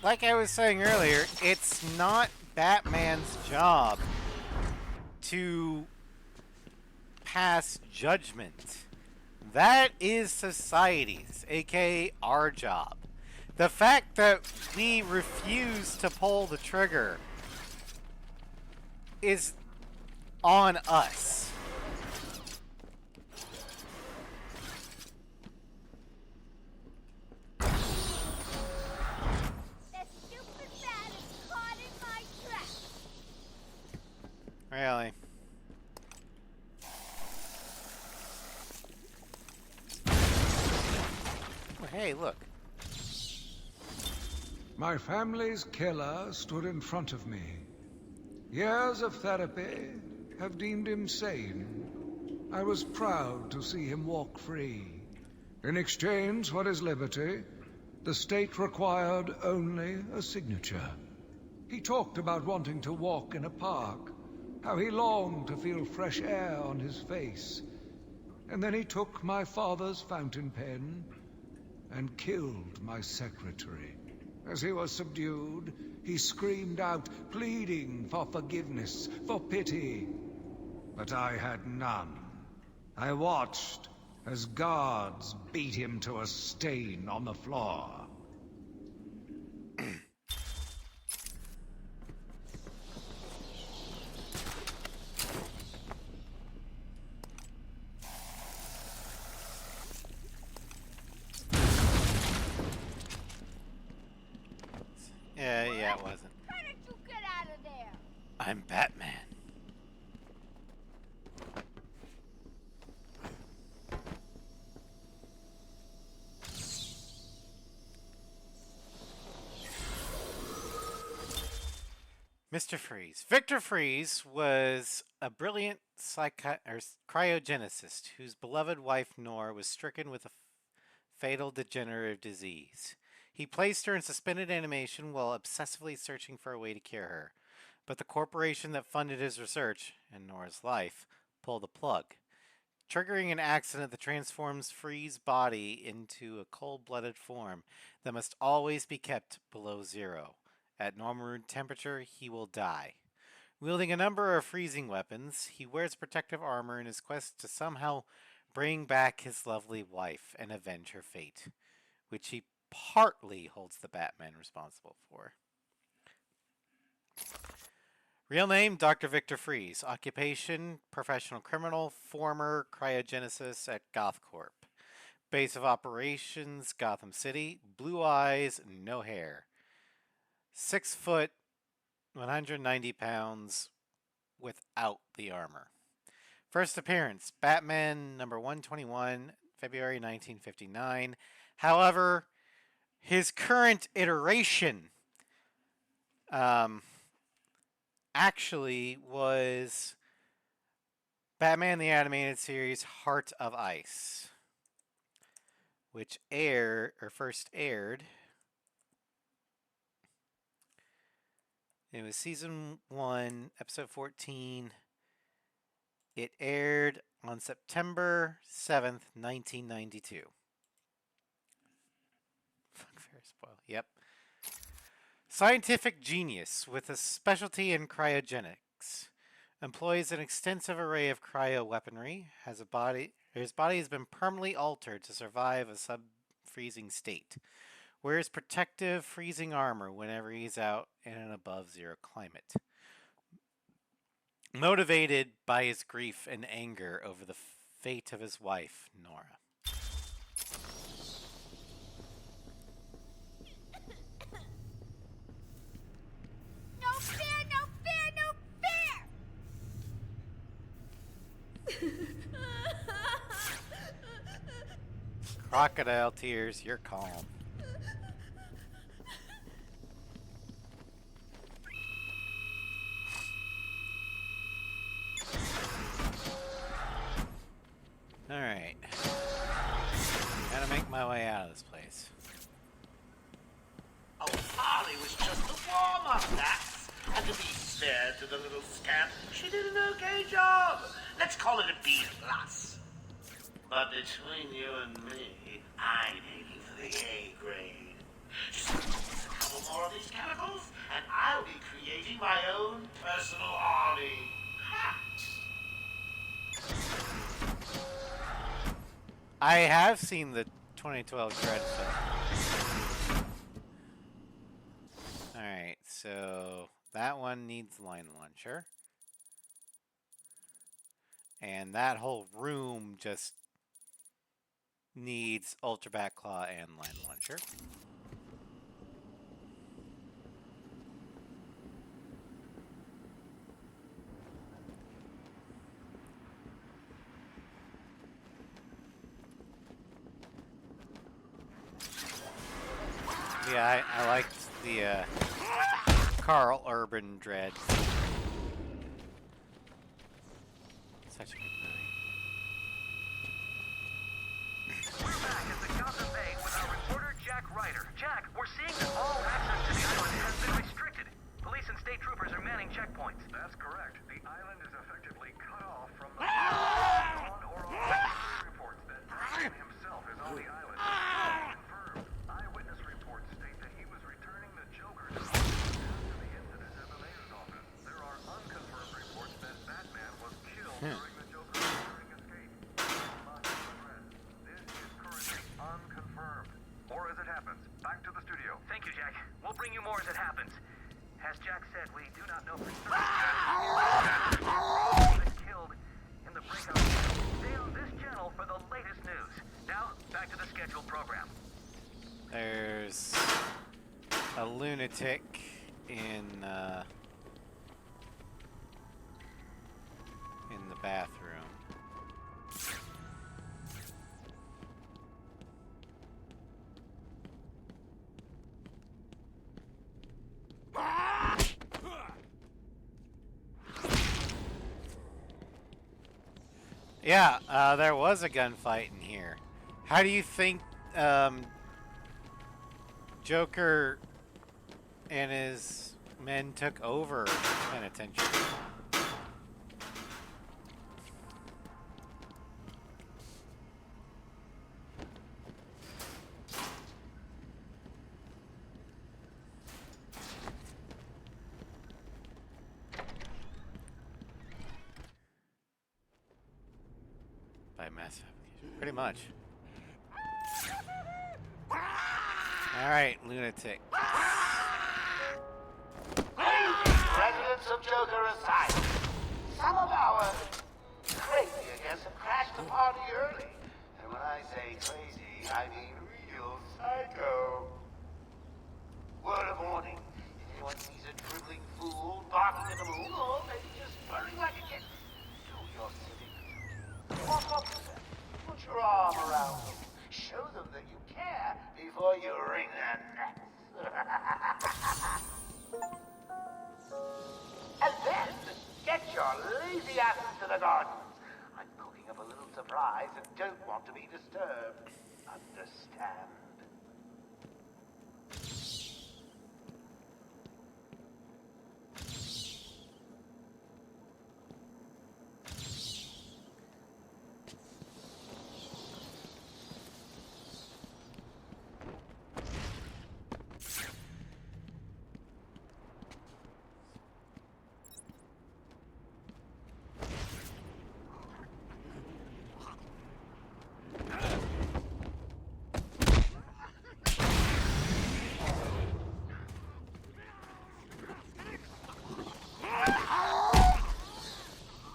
like I was saying earlier, it's not Batman's job to pass judgment. That is society's, aka our job. The fact that we refuse to pull the trigger is on us. Really? Oh, hey, look. My family's killer stood in front of me. Years of therapy have deemed him sane. I was proud to see him walk free. In exchange for his liberty, the state required only a signature. He talked about wanting to walk in a park, how he longed to feel fresh air on his face. And then he took my father's fountain pen and killed my secretary. As he was subdued, he screamed out, pleading for forgiveness, for pity. But I had none. I watched as guards beat him to a stain on the floor. Yeah, it wasn't. Why don't you get out of there? I'm Batman. Mr. Freeze. Victor Freeze was a brilliant cryogenicist whose beloved wife Nora was stricken with a fatal degenerative disease. He placed her in suspended animation while obsessively searching for a way to cure her. But the corporation that funded his research, and Nora's life, pulled the plug, triggering an accident that transforms Freeze's body into a cold-blooded form that must always be kept below zero. At normal room temperature, he will die. Wielding a number of freezing weapons, he wears protective armor in his quest to somehow bring back his lovely wife and avenge her fate, which he partly holds the Batman responsible for. Real name, Dr. Victor Freeze. Occupation, professional criminal, former cryogenicist at GothCorp. Base of operations, Gotham City. Blue eyes, no hair. 6 foot, 190 pounds without the armor. First appearance, Batman number 121, February 1959. However, his current iteration actually was Batman the Animated Series Heart of Ice, which first aired. It was season 1, episode 14. It aired on September 7th, 1992. Fuck, fair spoil. Yep. Scientific genius with a specialty in cryogenics. Employs an extensive array of cryo weaponry. His body has been permanently altered to survive a sub-freezing state. Wears protective freezing armor whenever he's out in an above-zero climate. Motivated by his grief and anger over the fate of his wife, Nora. No fear, no fear, no fear! Crocodile tears, you're calm. Alright. Gotta make my way out of this place. Oh, Harley was just a warm-up, that's. And to be fair to the little scamp, she did an okay job. Let's call it a B+. But between you and me, I'm aiming for the A grade. Just a couple more of these chemicals, and I'll be creating my own personal army. I have seen the 2012 Dread film. Alright, so that one needs line launcher. And that whole room just needs Ultra Bat Claw and line launcher. Yeah, I liked the Carl Urban Dread. Such a good movie. We're back at state troopers are manning checkpoints. That's correct. The island is effectively cut off from the on or off reports that Batman himself is on the island. Confirmed. Eyewitness reports state that he was returning the Joker to after the incident at the mayor's office. There are unconfirmed reports that Batman was killed during the Joker's escape. This is currently unconfirmed. More as it happens. Back to the studio. Thank you, Jack. We'll bring you more as it happens. As Jack said, we do not know for certain who was killed in the breakout. Stay on this channel for the latest news. Now, back to the scheduled program. There's a lunatic in the bathroom. Yeah, there was a gunfight in here. How do you think Joker and his men took over the penitentiary? By mass application. Pretty much. Alright, lunatic. Residents of Joker Asylum. Some of our crazy guests have crashed the party early. And when I say crazy, I mean real psycho. Word of warning. If anyone sees a dribbling fool barking at the moon, or maybe just purring like a kitten, do your civic duty. Walk up to them. Put your arm around them. Show them that you care before you wring their necks. And then, get your lazy asses to the gardens. I'm cooking up a little surprise and don't want to be disturbed. Understand?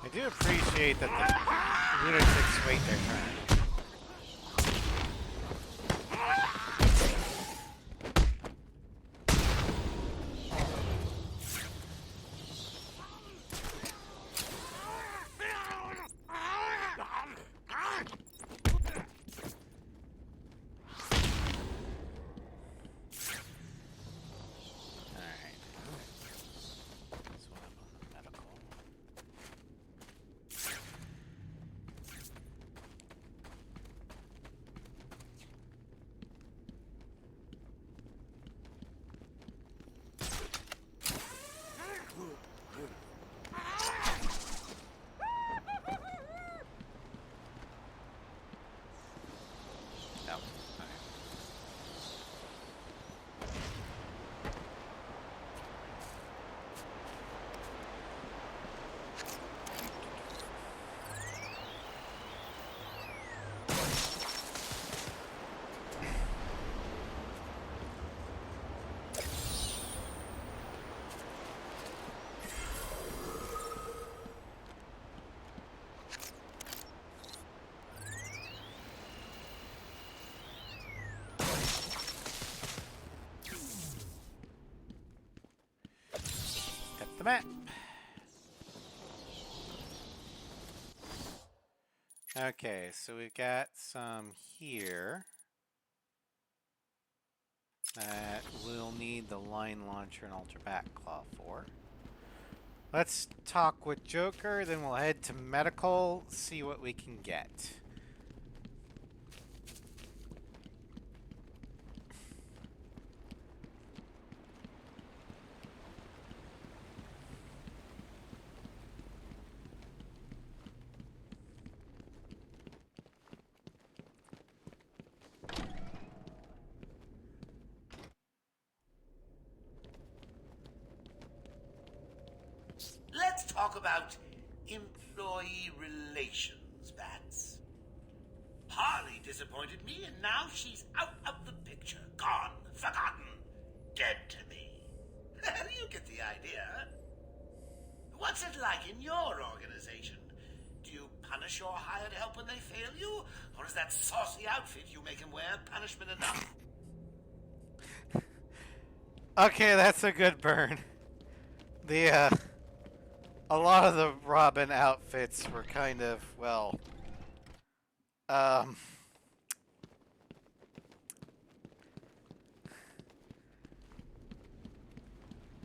I do appreciate that the lunatics wait their turn. The map. Okay, so we've got some here that we'll need the line launcher and ultra bat claw for. Let's talk with Joker, then we'll head to medical, see what we can get. Let's talk about employee relations, Bats. Harley disappointed me, and now she's out of the picture. Gone. Forgotten. Dead to me. You get the idea. What's it like in your organization? Do you punish your hired help when they fail you? Or is that saucy outfit you make him wear punishment enough? Okay, that's a good burn. A lot of the Robin outfits were kind of, well,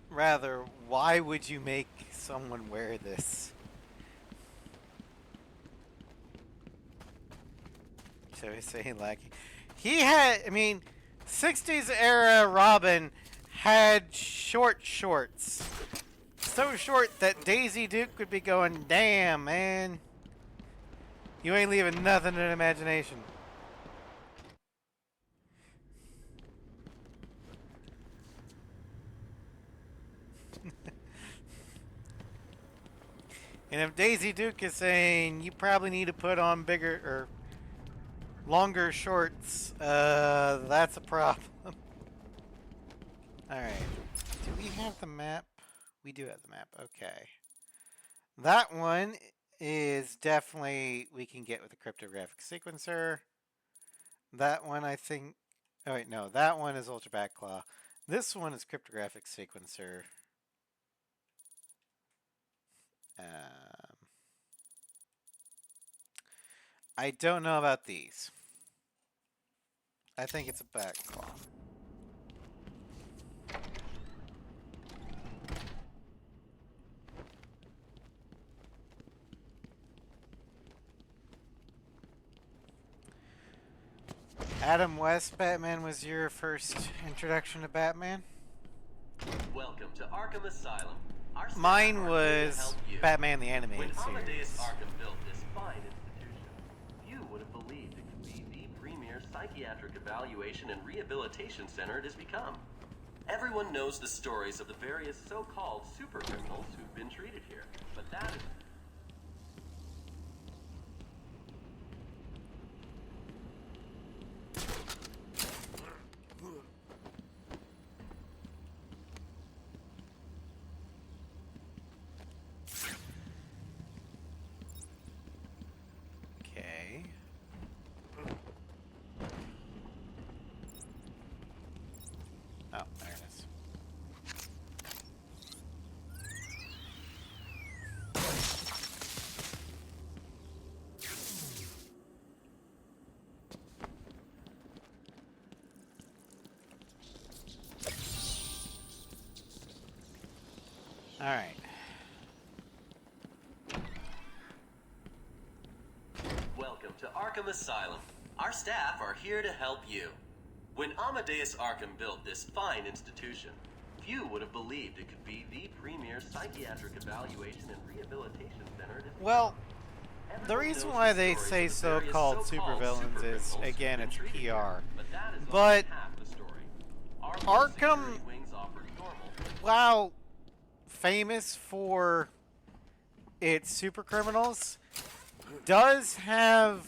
rather, why would you make someone wear this? So he's saying, like, he had, I mean, 60s era Robin had short shorts. So short that Daisy Duke would be going, damn, man. You ain't leaving nothing to imagination. And if Daisy Duke is saying you probably need to put on bigger or longer shorts, that's a problem. Alright. Do we have the map? We do have the map. Okay. That one is definitely we can get with the cryptographic sequencer. That one I think... Oh wait, no. That one is Ultra Backclaw. This one is cryptographic sequencer. I don't know about these. I think it's a Backclaw. Adam West Batman was your first introduction to Batman? Welcome to Arkham Asylum. Our staff Mine are here to was help you. Batman the Animated When Amadeus Series. Arkham built this fine institution, few would have believed it could be the premier psychiatric evaluation and rehabilitation center it has become. Everyone knows the stories of the various so-called super criminals who've been treated here, but that is... Okay. Oh, there it is. All right. Welcome to Arkham Asylum. Our staff are here to help you. When Amadeus Arkham built this fine institution, few would have believed it could be the premier psychiatric evaluation and rehabilitation center it has Well, become. the Everyone reason knows why the they stories say of the various so-called so-called supervillains is, supercriminals again, who've it's been treated PR. here, but that is But only half the story. Our Arkham, security wings offer normal. while famous for its super criminals, does have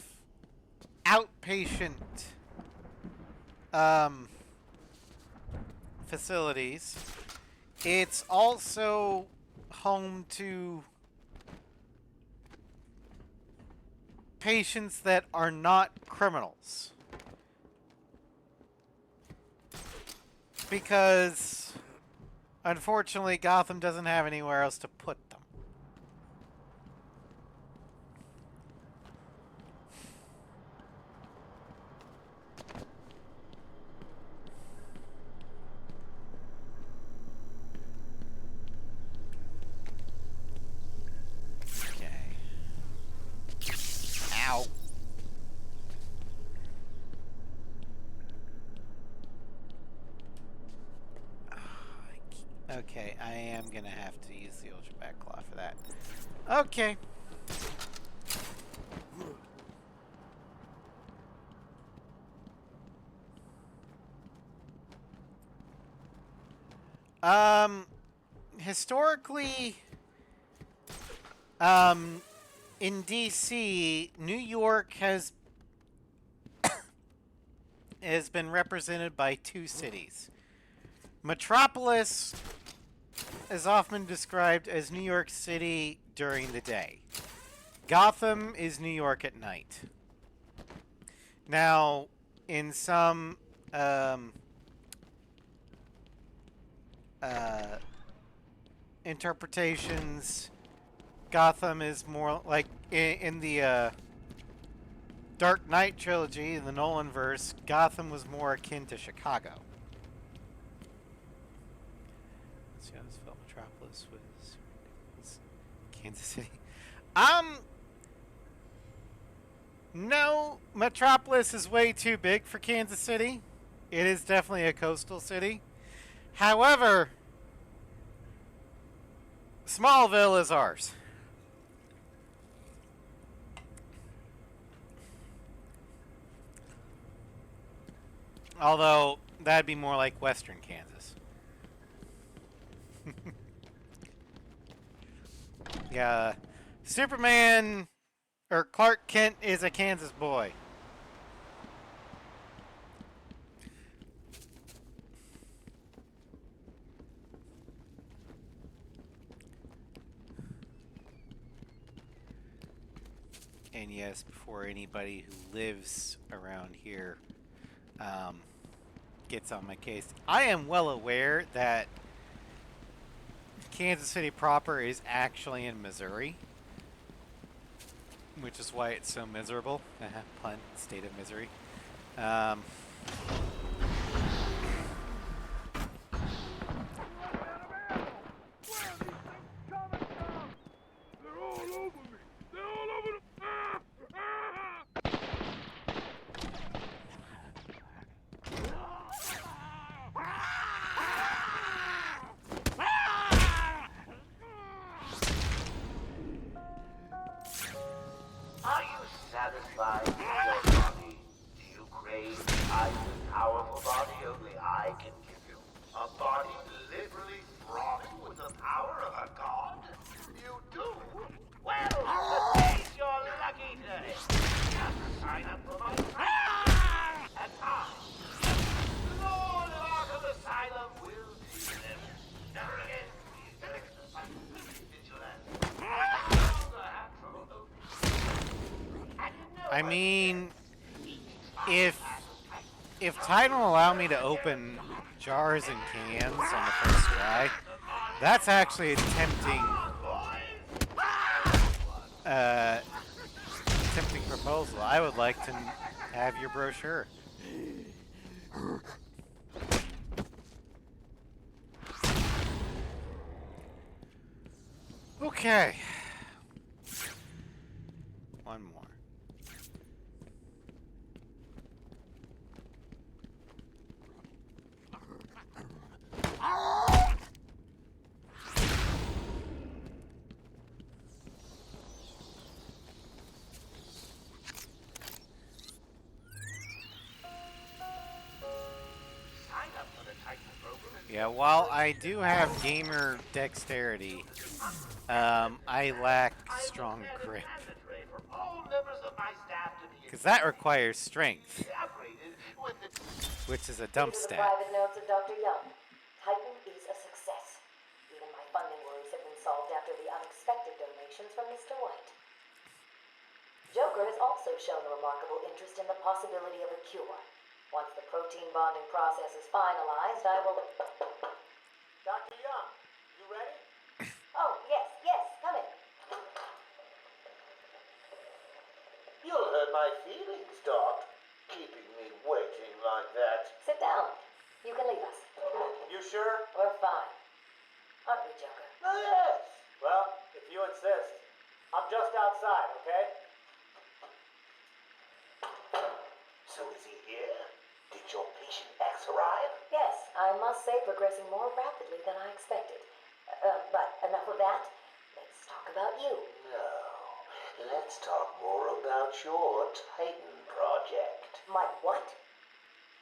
outpatient facilities. It's also home to patients that are not criminals. Because, unfortunately, Gotham doesn't have anywhere else to put them. Okay. Ow. Okay, I am gonna have to use the Ultra Backclaw for that. Okay. Historically, In DC, New York has been represented by two cities. Metropolis is often described as New York City during the day. Gotham is New York at night. Now, in some interpretations, Gotham is more like in the Dark Knight trilogy, in the Nolan verse, Gotham was more akin to Chicago. Let's see how this felt. Metropolis was Kansas City. No, Metropolis is way too big for Kansas City. It is definitely a coastal city. However, Smallville is ours. Although, that'd be more like Western Kansas. Yeah. Superman, or Clark Kent, is a Kansas boy. And yes, before anybody who lives around here gets on my case, I am well aware that Kansas City proper is actually in Missouri, which is why it's so miserable. Pun, state of misery. Are you satisfied with your body? Do you crave the iron powerful body only I can give you? A body literally throbbing with the power of a god? You do? Well, today's your lucky day. Just sign up for my and I, Lord of Arkham Asylum, will teach them. Never again will you take the fight vigilante. No longer have trouble. I mean, if Tide will allow me to open jars and cans on the first try, that's actually a tempting proposal. I would like to have your brochure. Okay. One more. Yeah, while I do have gamer dexterity, I lack strong grip. Because that requires strength, which is a dump Reading the stat. private notes of Dr. Young, Titan is a success. Even my funding worries have been solved after the unexpected donations from Mr. White. Joker has also shown a remarkable interest in the possibility of a cure. Once the protein bonding process is finalized, I will... Dr. Young, you ready? Oh, yes, come in. You'll hurt my feelings, Doc. Keeping me waiting like that. Sit down. You can leave us. You sure? We're fine. Aren't we, Joker? Oh, yes. Well, if you insist. I'm just outside, okay? So is he here? Did your patient X arrive? Yes, I must say progressing more rapidly than I expected. But enough of that. Let's talk about you. No. Let's talk more about your Titan project. My what?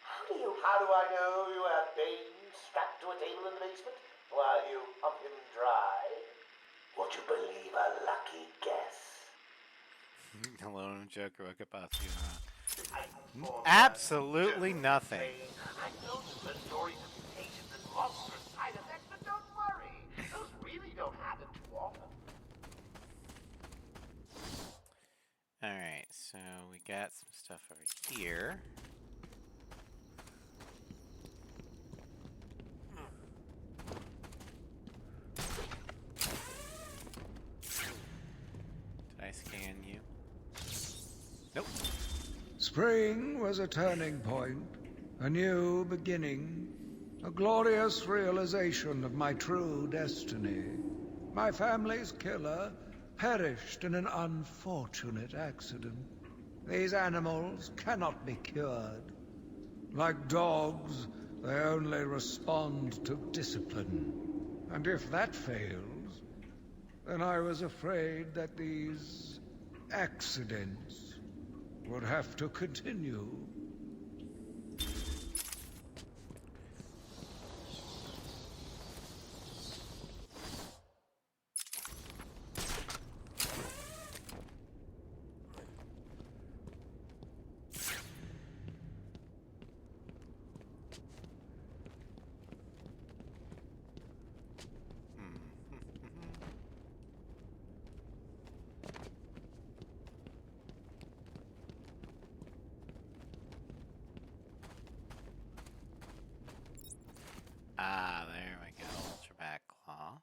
How do I know you have Bane strapped to a table in the basement while you pump him dry? Would you believe a lucky guess? Hello, Joker. What could possibly be wrong? Absolutely nothing. I know that the stories of mutations and monstrous side effects, but don't worry. Those really don't happen too often. Alright, so we got some stuff over here. Did I scan you? Nope. Spring was a turning point, a new beginning, a glorious realization of my true destiny. My family's killer perished in an unfortunate accident. These animals cannot be cured. Like dogs, they only respond to discipline. And if that fails, then I was afraid that these accidents would have to continue. Ah, there we go. Ultra back claw.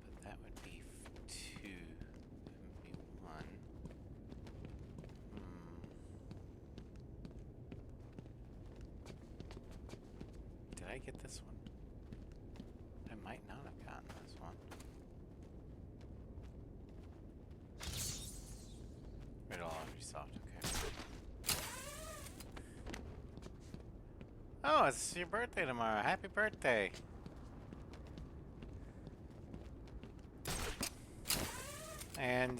But that would be 2. That would be 1. Did I get this one? I might not have gotten this one. Riddle all resolved, okay. Oh, it's your birthday tomorrow. Happy birthday. And,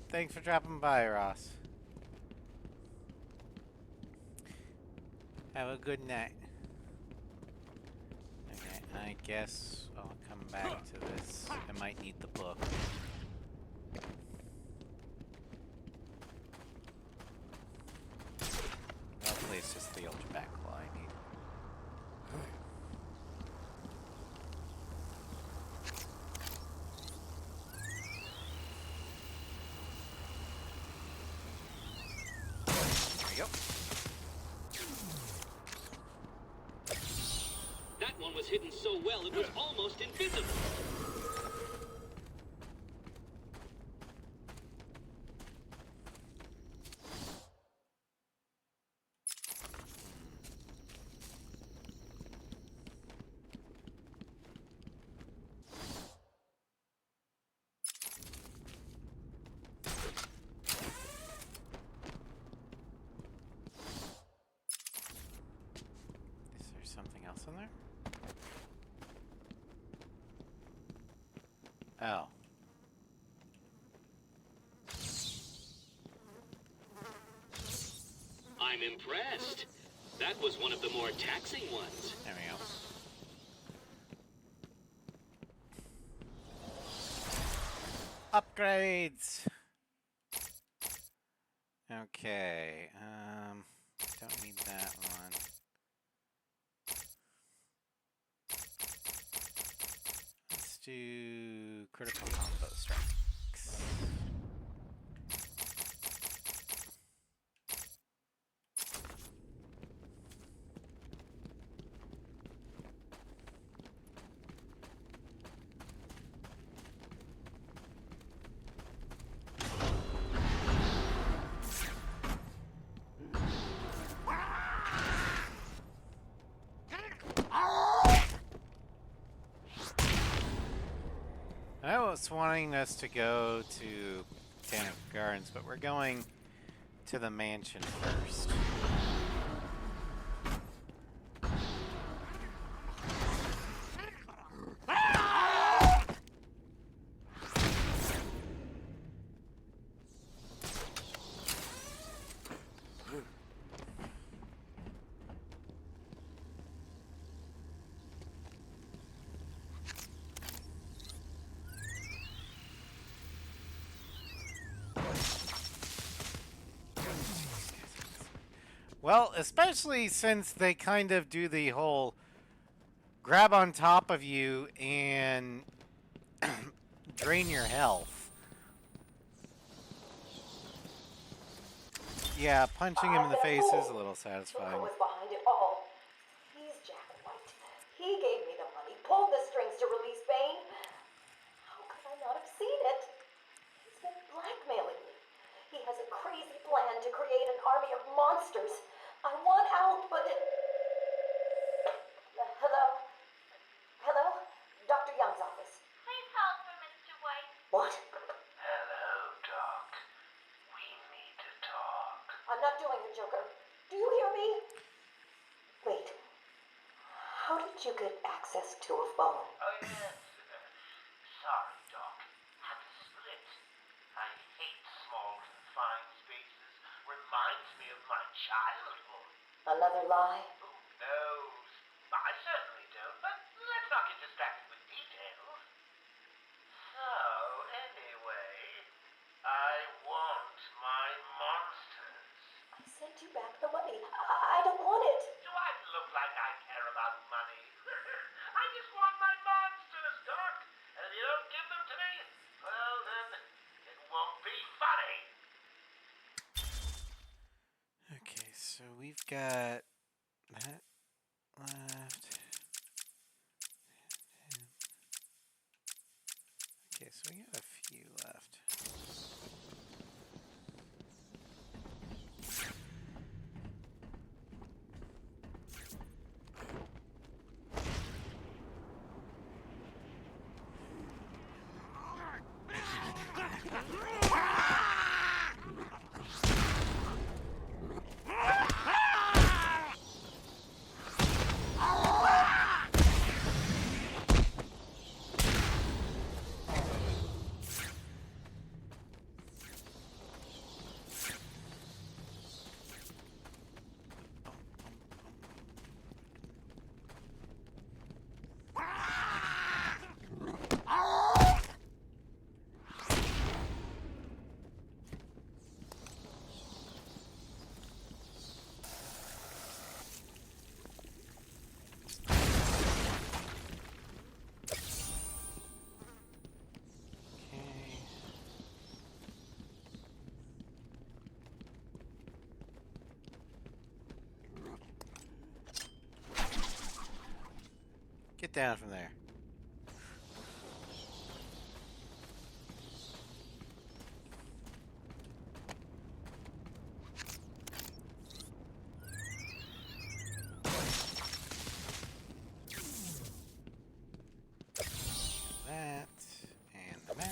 thanks for dropping by, Ross. Have a good night. Okay, I guess I'll come back to this. I might need the book. Hopefully it's just the ultra back claw I need. There we go. That one was hidden so well it was almost invisible. Is there something else in there? Oh. I'm impressed. That was one of the more taxing ones. There we go. Upgrades! Okay, don't need that one. Let's do critical combo strikes. I was wanting us to go to Botanical Gardens, but we're going to the mansion first. Well, especially since they kind of do the whole grab on top of you and drain your health. Yeah, punching him in the face is a little satisfying. Look who was behind it all. He's Jack White. He gave me the money, pulled the strings to release Bane. How could I not have seen it? He's been blackmailing me. He has a crazy plan to create an army of monsters. I want out, but hello? Hello? Dr. Young's office. Please hold for Mr. White. What? Hello, Doc. We need to talk. I'm not doing it, Joker. Do you hear me? Wait. How did you get access to a phone? Oh, yes. Sorry, Doc. Had to split. I hate small, confined spaces. Reminds me of my childhood. Another lie? Who knows? I certainly don't, but let's not get distracted with details. So, anyway, I want my monsters. I sent you back the money. I don't want it. Do I look like I care about money? I just want my monsters, Doc. And if you don't give them to me, well then, it won't be funny. Okay, so we've got that left. Okay, so we got a few left. Get down from there. That and the map.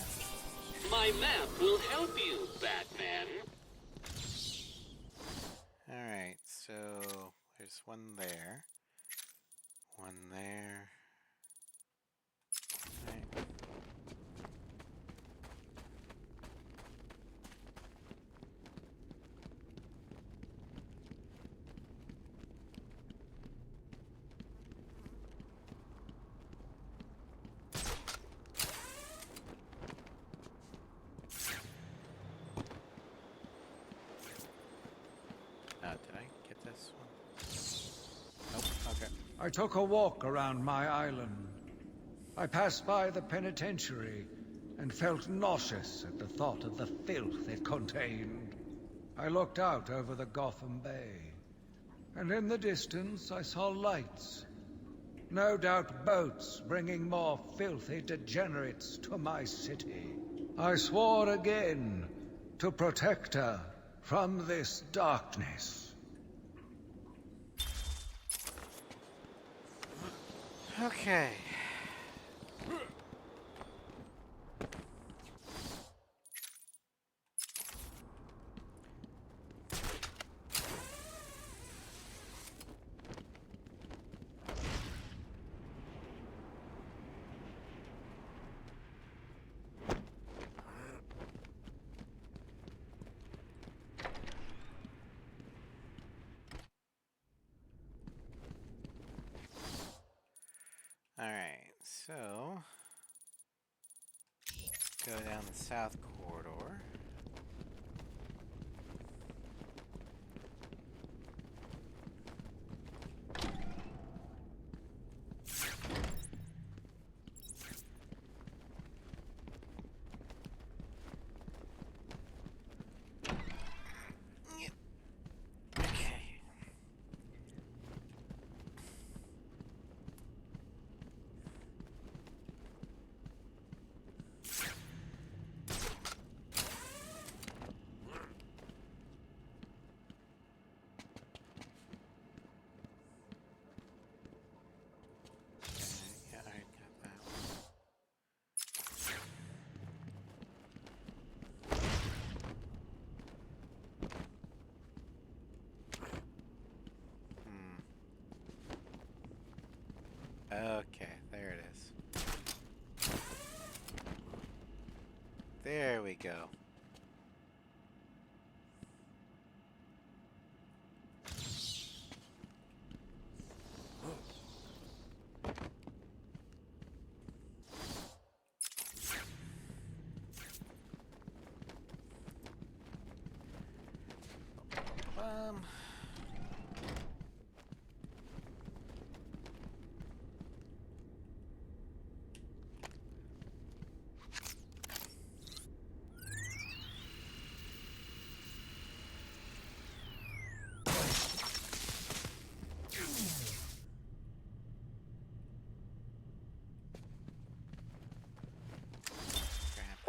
My map will help you, Batman. Alright, so there's one there. One there. Right. Did I get this one? Nope, okay. I took a walk around my island. I passed by the penitentiary and felt nauseous at the thought of the filth it contained. I looked out over the Gotham Bay, and in the distance I saw lights. No doubt boats bringing more filthy degenerates to my city. I swore again to protect her from this darkness. Okay. Alright, so go down the south corridor. Okay, there it is. There we go.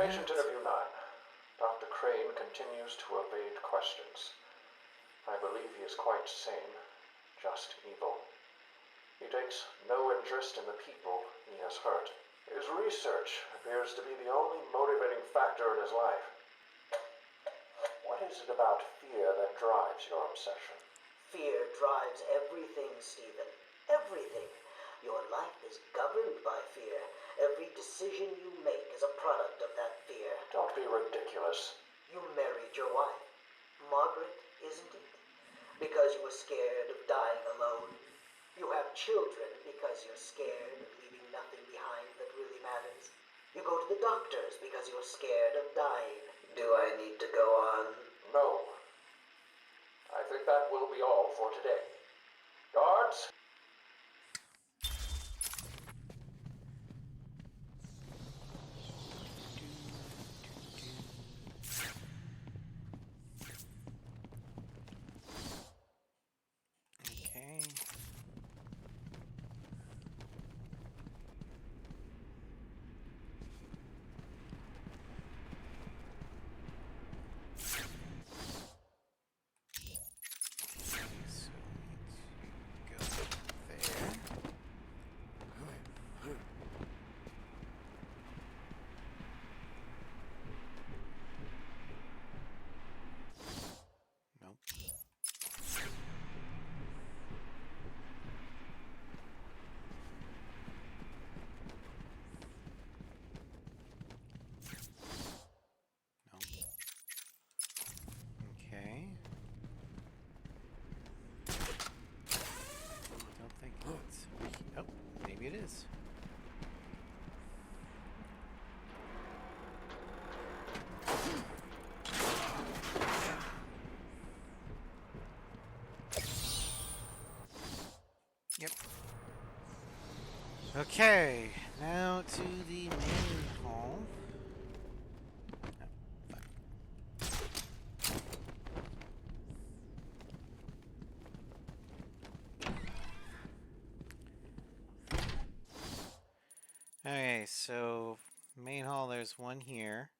Patient interview 9. Dr. Crane continues to evade questions. I believe he is quite sane, just evil. He takes no interest in the people he has hurt. His research appears to be the only motivating factor in his life. What is it about fear that drives your obsession? Fear drives everything, Stephen. Everything. Your life is governed by fear. Every decision you make is a product of that fear. Don't be ridiculous. You married your wife, Margaret, isn't it? Because you were scared of dying alone. You have children because you're scared of leaving nothing behind that really matters. You go to the doctors because you're scared of dying. Do I need to go on? No. I think that will be all for today. Guards? Okay. Okay. Don't think it's... Oh, maybe it is. Yep. Okay, now to the main hall. Okay, so main hall, there's one here,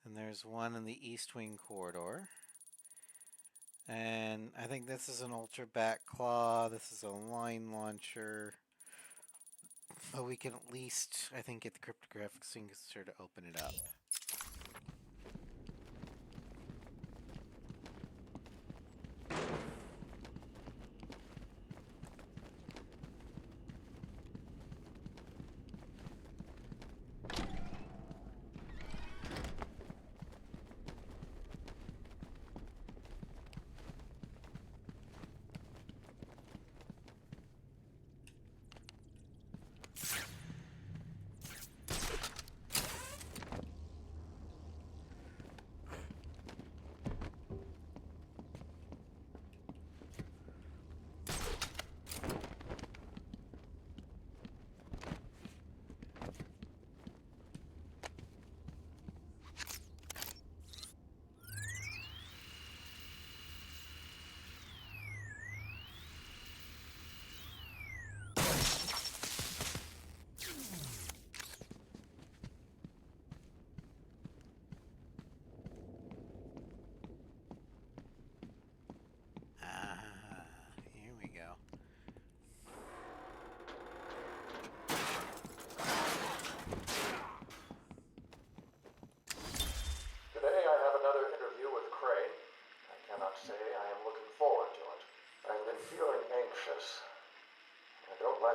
and there's one in the East Wing corridor. And I think this is an Ultra Bat Claw, this is a line launcher. But we can at least, I think, get the cryptographic signature to open it up.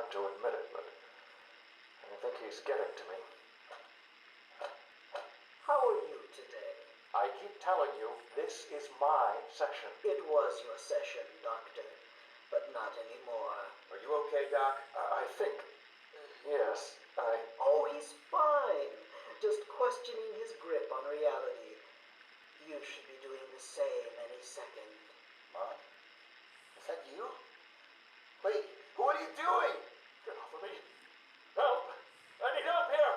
like to admit it, but I think he's getting to me. How are you today? I keep telling you, this is my session. It was your session, Doctor, but not anymore. Are you okay, Doc? I think... yes, Oh, he's fine. Just questioning his grip on reality. You should be doing the same any second. Mom? Is that you? Wait, what are you doing? Get off of me. Help! I need help here!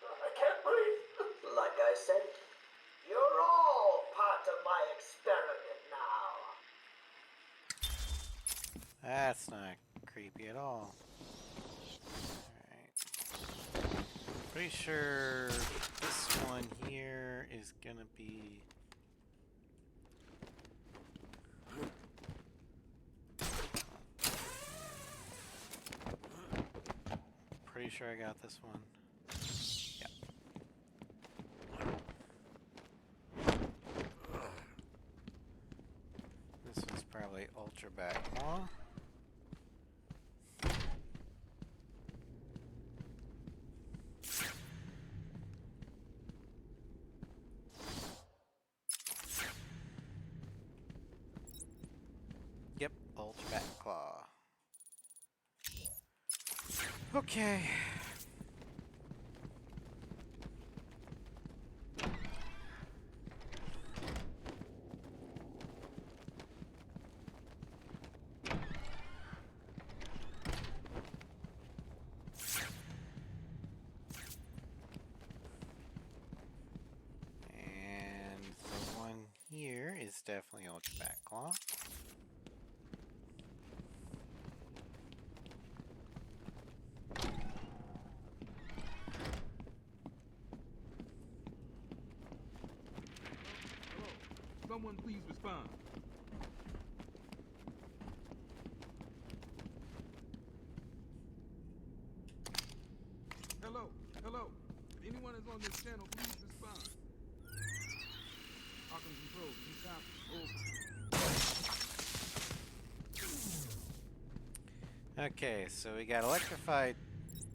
I can't breathe! Like I said, you're all part of my experiment now. That's not creepy at all. Alright. Pretty sure this one here is gonna be... Pretty sure I got this one. Yep. This is probably Ultra Backpaw. Yep, Ultra Backclaw. Okay. And the one here is definitely Ultra Backclaw. Someone please respond. Hello, hello. If anyone is on this channel, please respond. Arkham Control, you copy. Over. Okay, so we got electrified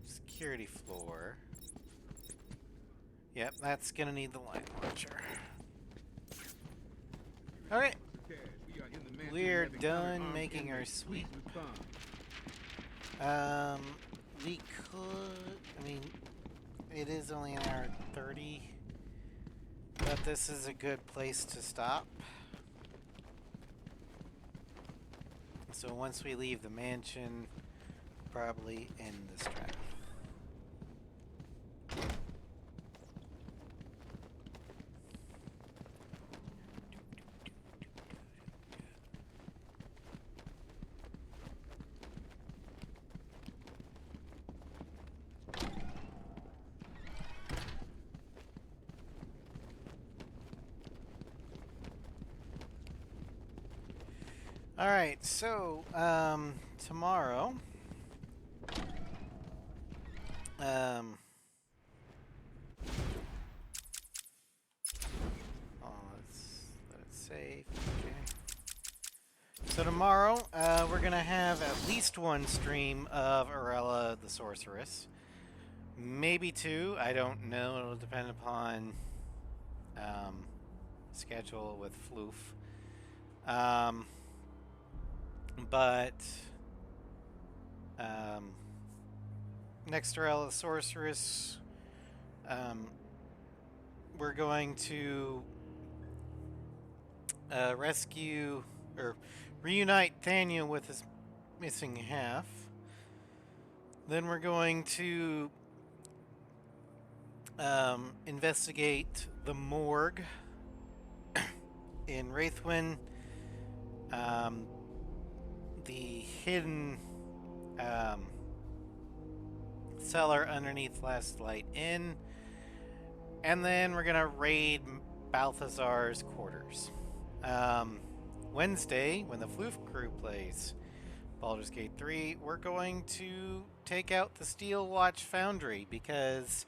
security floor. Yep, that's gonna need the light launcher. Alright. We're done making our sweep. We could... I mean, it is only an hour 30. But this is a good place to stop. So once we leave the mansion, probably end this track. Alright, so, tomorrow, let's let it save, okay. So tomorrow, we're gonna have at least one stream of Arella the Sorceress. Maybe two, I don't know, it'll depend upon, schedule with Floof. But next Arella the Sorceress, we're going to rescue or reunite Thania with his missing half. Then we're going to investigate the morgue in Wraithwin. The hidden cellar underneath Last Light Inn, and then we're gonna raid Balthazar's quarters. Wednesday, when the Floof crew plays Baldur's Gate 3, we're going to take out the Steel Watch Foundry because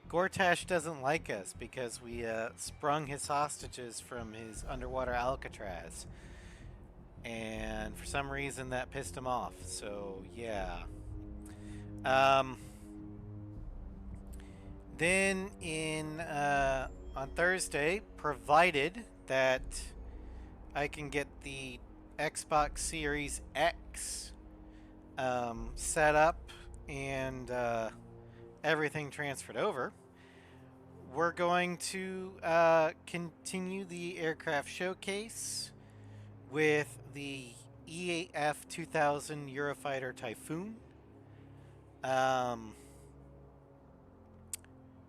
Gortash doesn't like us because we sprung his hostages from his underwater Alcatraz. And for some reason that pissed him off. So yeah, Then on Thursday, provided that I can get the Xbox Series X set up and everything transferred over, we're going to continue the aircraft showcase with the EAF 2000 Eurofighter Typhoon.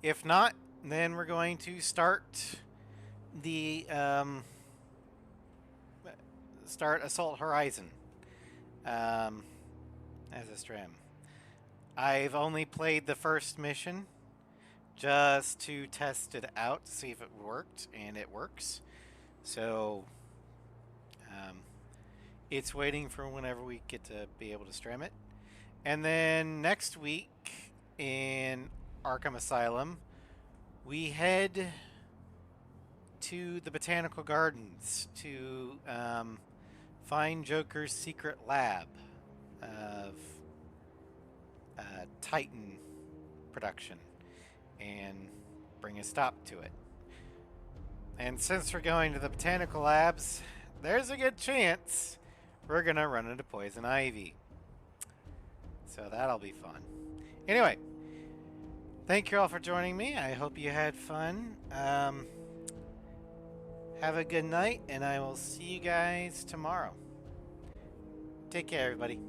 If not, then we're going to start the start Assault Horizon as a stream. I've only played the first mission just to test it out to see if it worked, and it works. So it's waiting for whenever we get to be able to stream it. And then next week in Arkham Asylum, we head to the Botanical Gardens to find Joker's secret lab of Titan production and bring a stop to it. And since we're going to the Botanical Labs, there's a good chance we're going to run into Poison Ivy. So that'll be fun. Anyway, thank you all for joining me. I hope you had fun. Have a good night, and I will see you guys tomorrow. Take care, everybody.